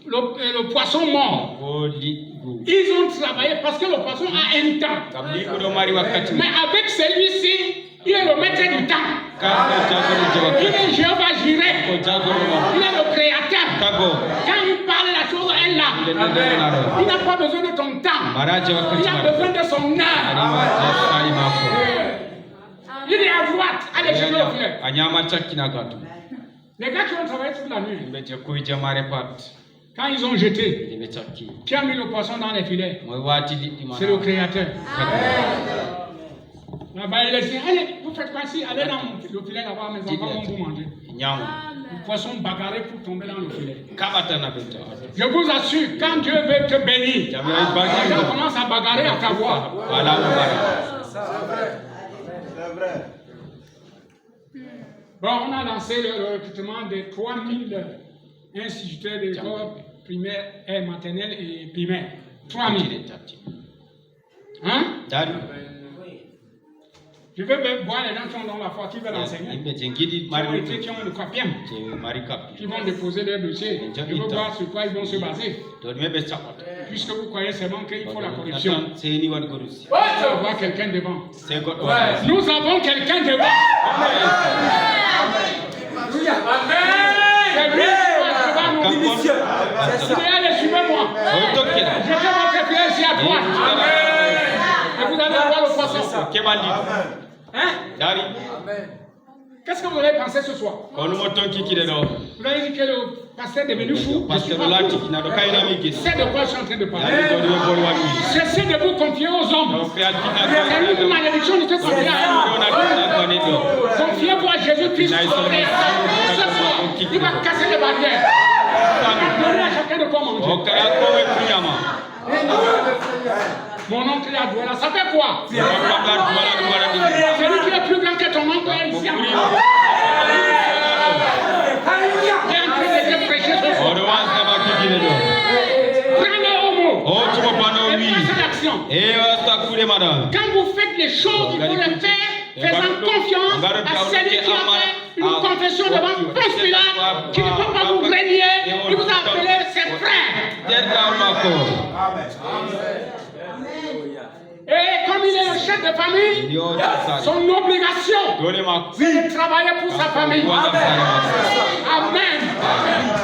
le poisson mort, ils ont travaillé parce que le poisson a un temps. Mais avec celui-ci, il est le maître du temps. Il est Jéhovah Jireh. Il est le créateur. Quand il parle, la chose est là. Il n'a pas besoin de ton temps. Il a besoin de son âme. Il est à droite. Allez chez le filet. Les gars qui ont travaillé toute la nuit, quand ils ont jeté, qui a mis le poisson dans les filets? C'est le créateur. Là-bas, il a dit, allez, vous faites quoi ici? Allez dans le filet là-bas, mes enfants vont vous manger. Le poisson bagarré pour tomber dans le filet. Je vous assure, quand Dieu veut te bénir, Dieu commence à bagarrer à ta voix. C'est vrai. Bon, on a lancé le recrutement de 3000 instituteurs de l'école primaire et maternelle et primaire. 3000. Hein? Je veux voir les gens qui ont dans la foi, qui veulent enseigner. Qui ont le quatrième, qui vont déposer leur dossier. Je veux voir sur quoi ils vont se baser. Puisque vous croyez seulement qu'il faut la corruption. On va voir quelqu'un devant. Nous avons quelqu'un devant. Allez, suivez-moi. Jetez votre pied ici à droite. Et vous allez voir le poisson. Hein? Qu'est-ce que vous avez pensé ce soir? Vous avez dit que le pasteur est devenu fou. C'est de quoi je suis en train de parler. Cessez de vous confier aux hommes. C'est une malédiction de te confier à eux. Confiez-vous à Jésus-Christ. Ce soir, il va casser les barrières. Il va donner à chacun de quoi manger. Mon oncle est à Douala, ça fait quoi? Celui qui est plus grand que ton oncle est ici. Il est en train de te prêcher ce soir. Prenez au mot. Et passez l'action. Quand vous faites les choses, il faut les faire faisant confiance à celui qui a fait une confession devant Ponce Pilate, qui ne peut pas vous régner, il vous a appelé ses frères. Et comme il est le chef de famille, son obligation, c'est de travailler pour sa famille. Amen.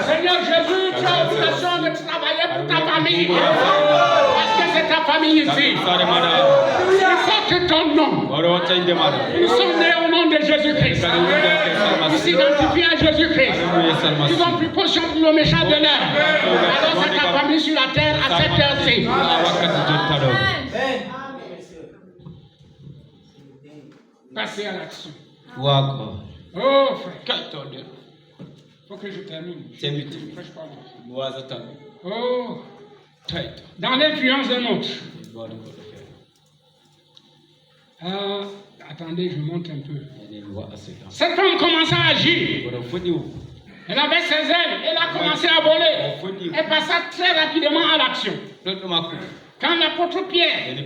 Seigneur Jésus, tu as l'obligation de travailler pour ta famille. Parce que c'est ta famille ici. Il porte ton nom. Ils sont nés au nom de Jésus-Christ. Ils s'identifient à Jésus-Christ. Ils n'ont plus potion pour le méchant de l'air. Alors c'est ta famille sur la terre à cette heure-ci. Passez à l'action. Oh frère. Il faut que je termine. Oh. Dans l'influence d'un autre. Attendez, je monte un peu. Cette femme commença à agir. Elle avait ses ailes. Elle a commencé à voler. Elle passa très rapidement à l'action. Quand l'apôtre Pierre,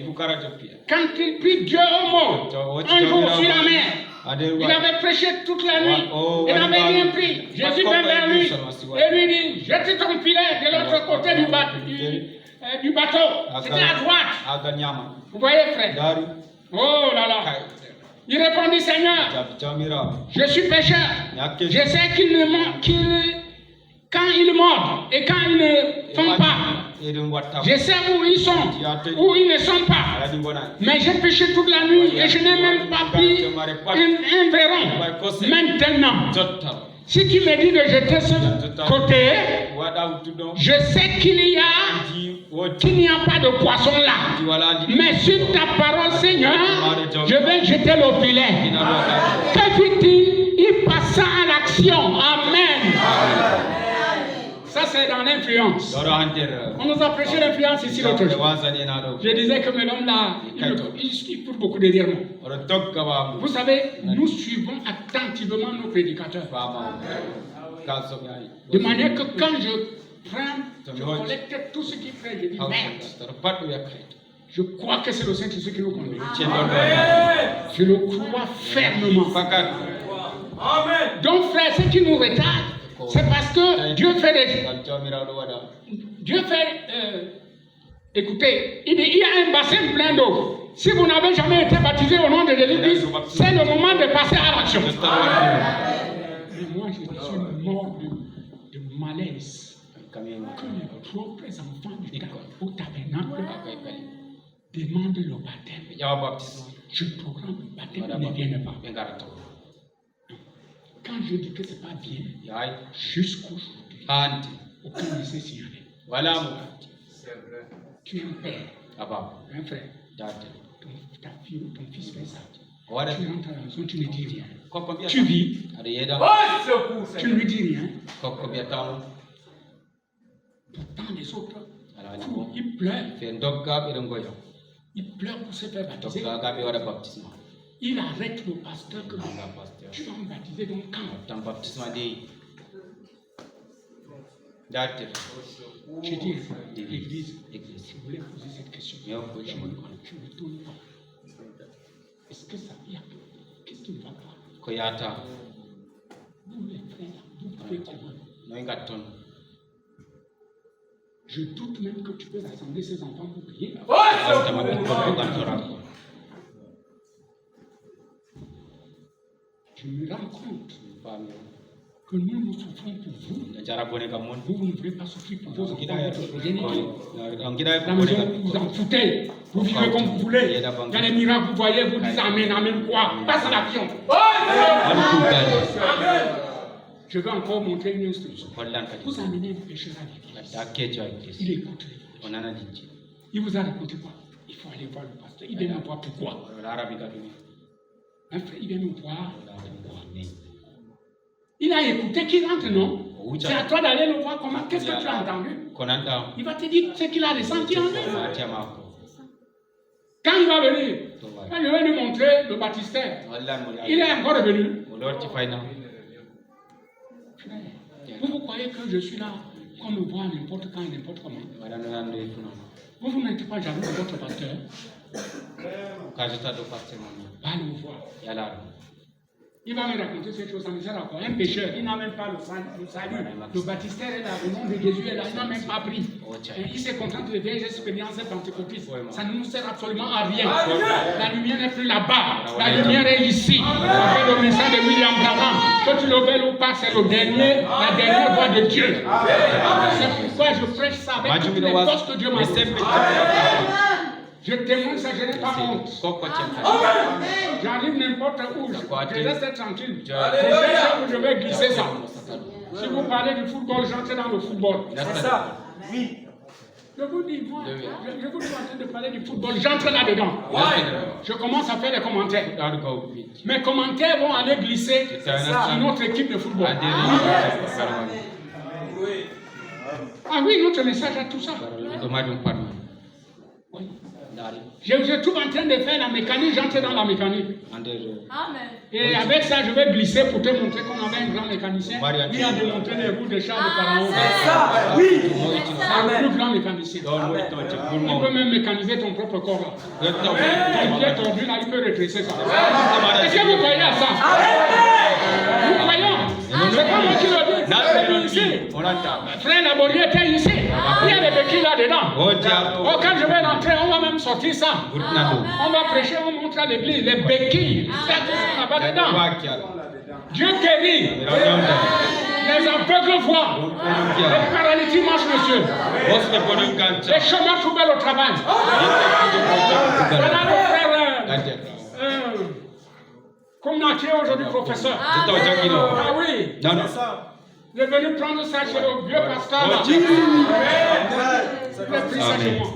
quand il prit Dieu au mot, un jour sur la mer, il avait prêché toute la nuit, il n'avait rien pris. Jésus vint vers lui et lui dit, jette ton filet de l'autre côté du bateau. C'était à droite. Vous voyez, frère? Oh là là. Il répondit, Seigneur, je suis pécheur. Je sais quand ils mordent et quand ils ne font pas. Je sais où ils sont, où ils ne sont pas. Mais j'ai péché toute la nuit et je n'ai même pas pris un verron. Maintenant, si tu me dis de jeter ce côté, je sais qu'il n'y a pas de poisson là. Mais sur ta parole, Seigneur, je vais jeter le filet. Que fit-il? Il passa à l'action. Amen. Ça, c'est dans l'influence. On nous a prêché l'influence ici l'autre jour. Je disais que l'homme là, il faut beaucoup de dire non. Vous savez, nous suivons attentivement nos prédicateurs. De manière que quand je collecte tout ce qu'il fait, je dis merde. Je crois que c'est le Saint-Esprit qui nous conduit. Je le crois fermement. Donc, frère, ce qui nous retarde, c'est parce que Dieu fait écoutez, il y a un bassin plein d'eau. Si vous n'avez jamais été baptisé au nom de Jésus-Christ, c'est le moment de passer à l'action. Mais moi, je suis mort de malaise. Que les propres enfants du au tabernacle demandent le baptême. Je programme le baptême, ils ne viennent pas. Quand je dis que ce n'est pas bien, jusqu'aujourd'hui, aucun ne sait s'y aller. Voilà. Tu es un père, un frère, ta fille ou ton fils fait ça. Tu rentres à la maison, tu ne dis rien. Tu vis, tu ne lui dis rien. Pourtant, les autres, ils pleurent. Ils pleurent pour se faire baptiser. Il arrête le pasteur que tu vas me baptiser donc quand? Je dis, l'église, si vous voulez poser cette question, je ne tourne pas. Est-ce que ça vient? Qu'est-ce qui ne va pas? Vous les frères, vous pouvez comment? Je doute même que tu peux rassembler ces enfants pour prier. Je me rends compte que nous souffrons pour vous. Vous ne voulez pas souffrir pour vos enfants, votre progéniture. La maison, vous en foutez. Vous vivez comme vous voulez. Il y a des miracles, vous voyez, vous dites amen, amen quoi. Passe à l'action. Je vais encore montrer une instruction. Vous amenez un pécheur à l'église. Il écoute l'église. Il vous a raconté quoi? Il faut aller voir le pasteur. Il vient me voir pourquoi? Un frère, il vient me voir. Il a écouté qu'il rentre, non? C'est à toi d'aller le voir comment. Qu'est-ce que tu as entendu? Il va te dire ce qu'il a ressenti en lui. Quand il va venir, quand je vais lui montrer le baptistère, il est encore revenu. Vous croyez que je suis là, qu'on me voit n'importe quand, n'importe comment? Vous n'êtes pas jaloux de votre pasteur? Va le voir. Il va me raconter cette chose, ça me sert à quoi? Un pécheur, il n'a même pas le salut. Le baptistère est là, le nom de Jésus est là, il n'a même pas pris. Il se contente de vieilles expériences pentecôtistes. Ça ne nous sert absolument à rien. La lumière n'est plus là-bas, la lumière est ici. Avec le message de William Branham, que tu le veuilles ou pas, c'est la dernière voix de Dieu. C'est pourquoi je prêche ça avec toutes les forces que Dieu m'a données. Je témoigne ça, je n'ai pas honte. J'arrive n'importe où, je reste tranquille. Je sais où je vais glisser ça. Si vous parlez du football, j'entre dans le football. C'est ça. Oui. Je vous dis, moi, je vous dis en train de parler du football, j'entre là-dedans. Je commence à faire des commentaires. Mes commentaires vont aller glisser sur notre équipe de football. Ah oui, notre message a tout ça. Je trouve en train de faire la mécanique, j'entre dans la mécanique. Et avec ça, je vais glisser pour te montrer qu'on avait un grand mécanicien. Il a démontré les roues de chars de Pharaon. C'est ça, oui. C'est le plus grand mécanicien. Il peut même mécaniser ton propre corps. Ton pied tordu, là, il peut redresser ça. Est-ce que vous croyez à ça? Vous croyez? C'est pas moi qui le dis. Ici. Frère Laborier était ici. Il y a des béquilles là-dedans. Quand je vais rentrer, on va même sortir ça. On va prêcher, on montre à l'église les béquilles. Là-bas dedans. Dieu guérit. Les aveugles voient. Les paralytiques marchent, monsieur. Les chômeurs trouvent le travail. Voilà le frère. Comme Nathie aujourd'hui, professeur. Ah oui. Non. Il est venu prendre ça chez le vieux pasteur. Il a pris ça chez moi.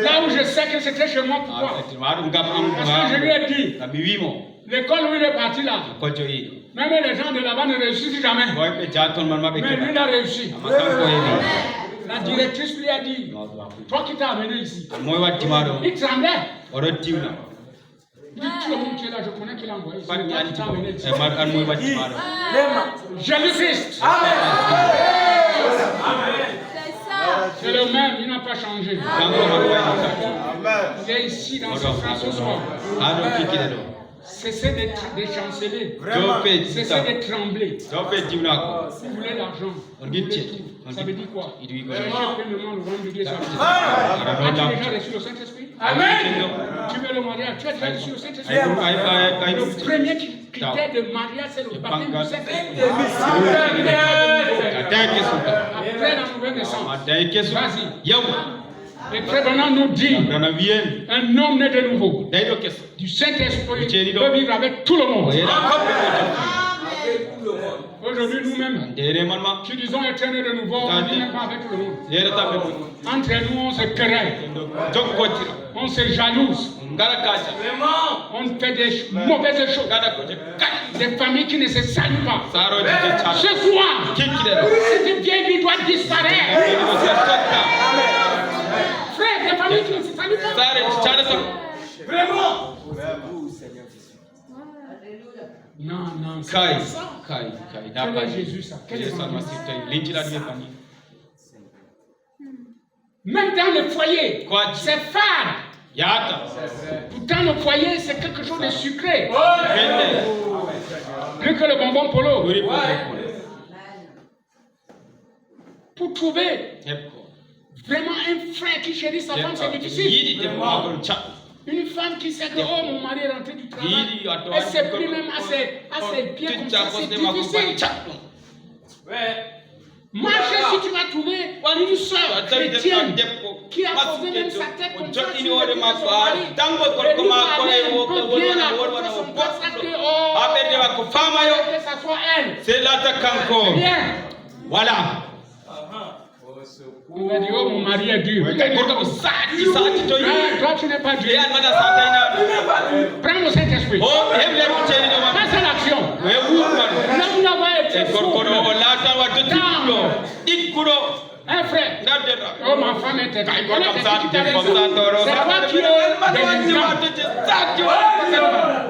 Là où je sais que c'était chez moi, pourquoi? Parce que je lui ai dit, l'école où il est parti là, même les gens de là-bas ne réussissent jamais. Mais lui, il a réussi. La directrice lui a dit, toi qui t'as amené ici, il tremblait. Il dit, tu es là, je connais qu'il a envoyé ici. Jésus-Christ. Amen. va changer. Il est ici dans ce frère ce soir. Cessez de chanceler. Cessez de trembler. Vous voulez l'argent. Vous voulez tout. Ça veut dire quoi? J'ai pleinement le royaume de Dieu. As-tu déjà reçu le Saint-Esprit? Amen. Tu veux le mariage? Tu as déjà reçu le Saint-Esprit? Le premier critère de mariage, c'est le baptême du Saint-Esprit. Après la nouvelle naissance. Vas-y. Et très maintenant nous dit, un homme né de nouveau, du Saint-Esprit, peut vivre avec tout le monde. Aujourd'hui, nous-mêmes, qui disons être nés de nouveau, on ne vit même pas avec tout le monde. Entre nous, on se querelle, on se jalouse, on fait des mauvaises choses, des familles qui ne se saluent pas. Ce soir, cette vieille vie doit disparaître. Frère, des familles qui ne se saluent pas. Vraiment. Non, c'est pas ça. Quel est Jésus ça? Quel est même dans le foyer, c'est fade. Pourtant, le foyer, c'est quelque chose de sucré. Plus que le bonbon polo. Pour trouver vraiment un frère qui chérit sa femme, c'est difficile. Une femme qui sait que mon mari est rentré du travail, elle s'est pris même assez bien comme ça, c'est difficile. Marcher si tu vas trouver une soeur chrétienne qui a posé même sa tête comme ça sur le pied de son mari et lui parler un peu bien à son passage que ça soit elle. Bien. Voilà. On va dire, mon mari est dur. Toi, tu n'es pas dur. Prends le Saint-Esprit. Passe à l'action. Là, vous n'avez été un frère. Oh, ma femme était c'est toi qui es délinquant.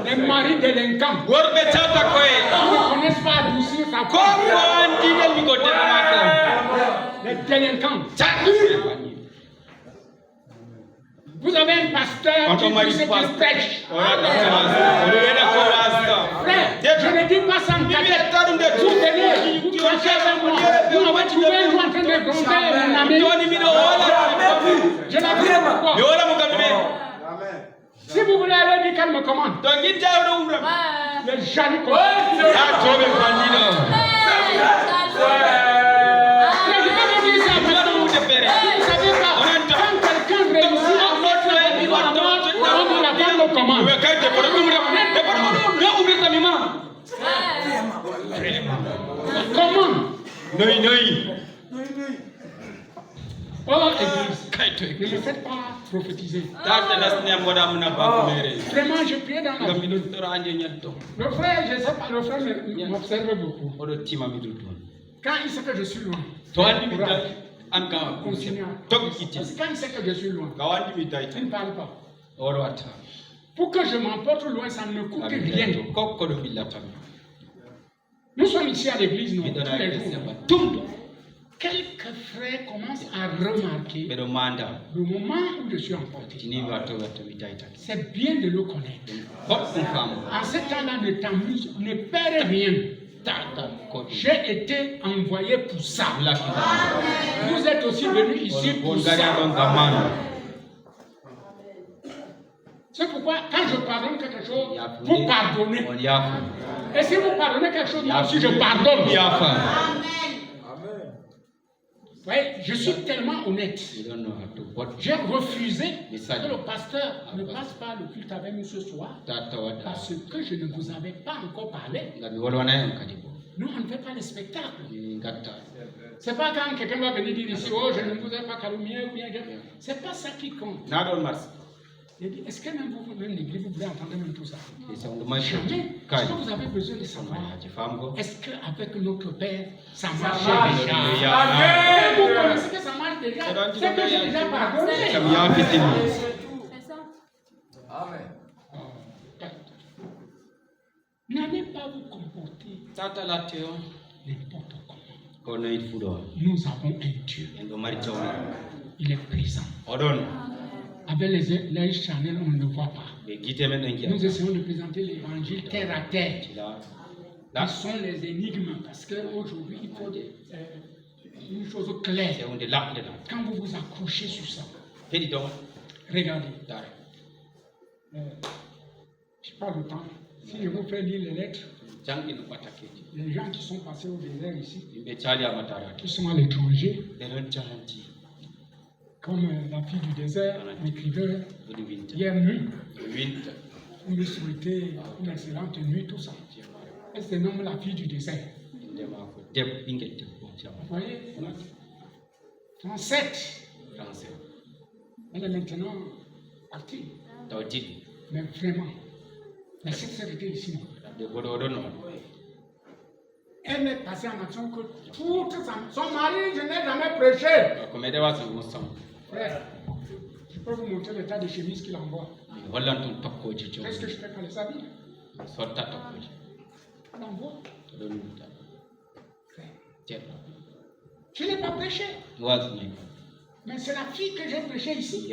Les maris délinquants. Ils ne connaissent pas adoucir sa femme. Les délinquants. Vous avez un pasteur qui dit ce qu'il prêche. Frère, je ne dis pas ça en cadet. Vous venez, vous tranchez avec moi. Vous m'avez trouvé en train de gronder mon ami. Je n'ai pas pourquoi. Si vous voulez aller dire qu'elle me commande. Le jaloux commande. Comment? Oh, Église, ne me faites pas prophétiser. Vraiment, je prie dans la vie. Le frère, je ne sais pas, le frère m'observe beaucoup. Quand il sait que je suis loin, continue. Quand il sait que je suis loin, il ne parle pas. Pour que je m'emporte loin, ça ne me coûte rien. Nous sommes ici à l'église, nous, tous les jours. Quelques frères commencent à remarquer le moment où je suis emporté. C'est bien de le connaître. En ce temps-là, ne t'amuse, ne perds rien. J'ai été envoyé pour ça. Vous êtes aussi venus ici pour ça. C'est pourquoi, quand je pardonne quelque chose, vous pardonnez. Et si vous pardonnez quelque chose, moi aussi je pardonne. Amen. Ouais, je suis tellement honnête. J'ai refusé que le pasteur ne passe pas le culte avec nous ce soir parce que je ne vous avais pas encore parlé. Nous, on ne fait pas les spectacles. C'est pas quand quelqu'un va venir dire ici, oh, je ne vous ai pas calomnié ou bien. C'est pas ça qui compte. Est-ce que même vous, même l'église, vous voulez entendre même tout ça? Jamais. Est-ce que vous avez besoin de savoir? Est-ce qu'avec notre Père, ça marche déjà? Vous connaissez que ça marche déjà? C'est que j'ai déjà pardonné. C'est ça. Amen. N'allez pas vous comporter n'importe comment. Nous avons un Dieu il est présent. Avec les channels, on ne le voit pas. Nous essayons de présenter l'évangile terre à terre. Ce sont les énigmes, parce qu'aujourd'hui, il faut une chose claire. Quand vous vous accrochez sur ça, regardez. Je parle de temps. Si je vous fais lire les lettres, les gens qui sont passés au désert ici, qui sont à l'étranger, comme la fille du désert m'écrivait hier nuit, on lui souhaitait une excellente nuit, tout ça. Elle se nomme la fille du désert. Vous voyez, 37. Elle est maintenant partie. Mais vraiment, la sincérité ici. Elle est passée en action que toute son mari, je n'ai jamais prêché. Frère, je peux vous montrer l'état de chemise qu'il envoie. Qu'est-ce que je fais quand les habille? Elle envoie. Je n'ai pas prêché. Mais c'est la fille que j'ai prêchée ici.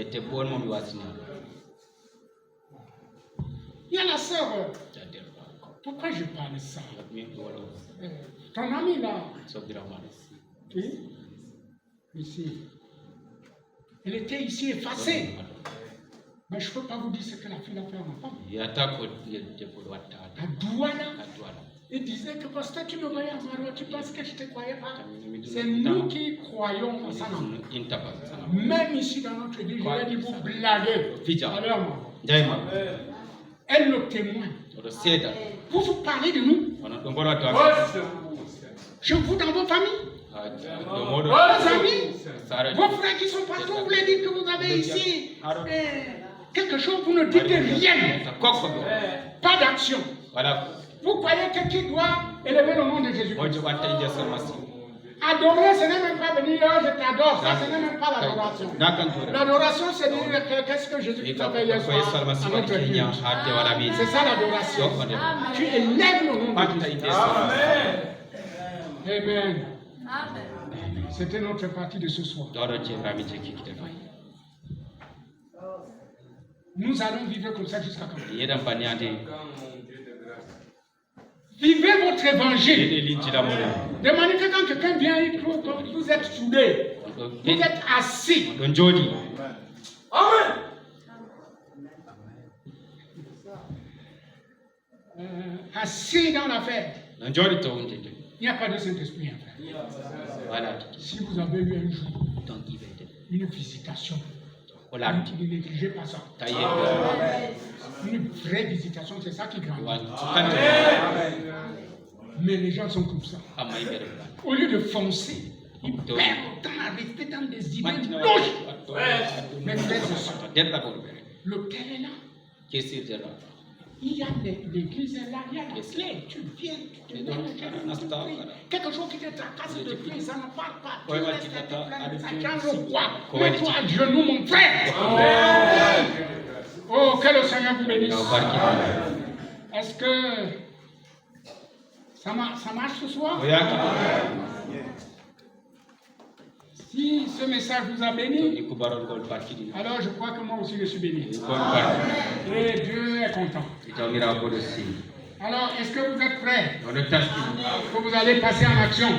Il y a la sœur. Pourquoi je parle de ça? Ton ami là. Oui. Ici. Elle était ici effacée. Mais je ne peux pas vous dire ce que la fille a fait à ma femme. À Douala. Il disait que parce que tu me voyais à Maroc, tu penses que je ne te croyais pas. C'est nous qui croyons en ça. Même ici dans notre église, je vais dire vous blaguez. Alors, elle le témoigne. Vous vous parlez de nous. Je vous dans vos familles. Vos amis. Vos frères qui sont partout, vous voulez dire que vous avez ici quelque chose, vous ne dites rien. Pas d'action. Vous croyez que qui doit élever le nom de Jésus? Adorer, ce n'est même pas venir, je t'adore. Ça, ce n'est même pas l'adoration. L'adoration, c'est dire qu'est-ce que Jésus t'a fait hier soir à notre vie. C'est ça l'adoration. Tu élèves le nom de Jésus. Amen. Amen. C'était notre partie de ce soir. Nous allons vivre comme ça jusqu'à quand? Vivez votre évangile. De manière que quand quelqu'un vient, vous êtes soudés. Vous êtes assis. Amen. Assis dans l'affaire. Il n'y a pas de Saint-Esprit, frère. Si vous avez eu un jour une visitation, ne négligez pas ça. Une vraie visitation, c'est ça qui grandit. Mais les gens sont comme ça. Au lieu de foncer, ils perdent autant à rester dans des idées louches. Mais frères et sœurs, l'hôtel est là. Il y a l'église est là, il y a les clés. Tu viens, tu quelque chose qui te tracasse de pied, ça ne parle pas. Tu restes ça change le poids. Mets-toi à genoux, mon frère. Oh, que le Seigneur vous bénisse. Est-ce que ça marche ce soir? Si ce message vous a béni, alors je crois que moi aussi je suis béni. Et Dieu est content. Alors, est-ce que vous êtes prêts? Que vous allez passer en action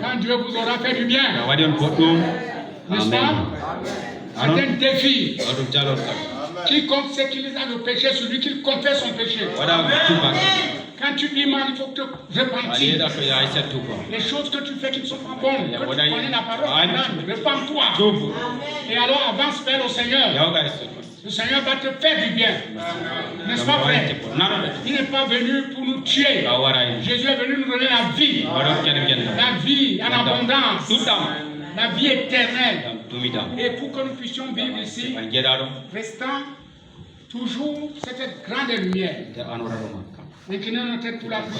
quand Dieu vous aura fait du bien. N'est-ce pas? C'est un défi. Quiconque sait qu'il a le péché, celui qui confesse son péché. Quand tu dis mal, il faut que tu repentis. Les choses que tu fais qui ne sont pas bonnes, que tu connais la parole, repens-toi. Et alors avance vers le Seigneur. Le Seigneur va te faire du bien. N'est-ce pas vrai? Il n'est pas venu pour nous tuer. Jésus est venu nous donner la vie. La vie en abondance. La vie éternelle. Et pour que nous puissions vivre ici, restant toujours cette grande lumière. Inclinons nos têtes pour la prière.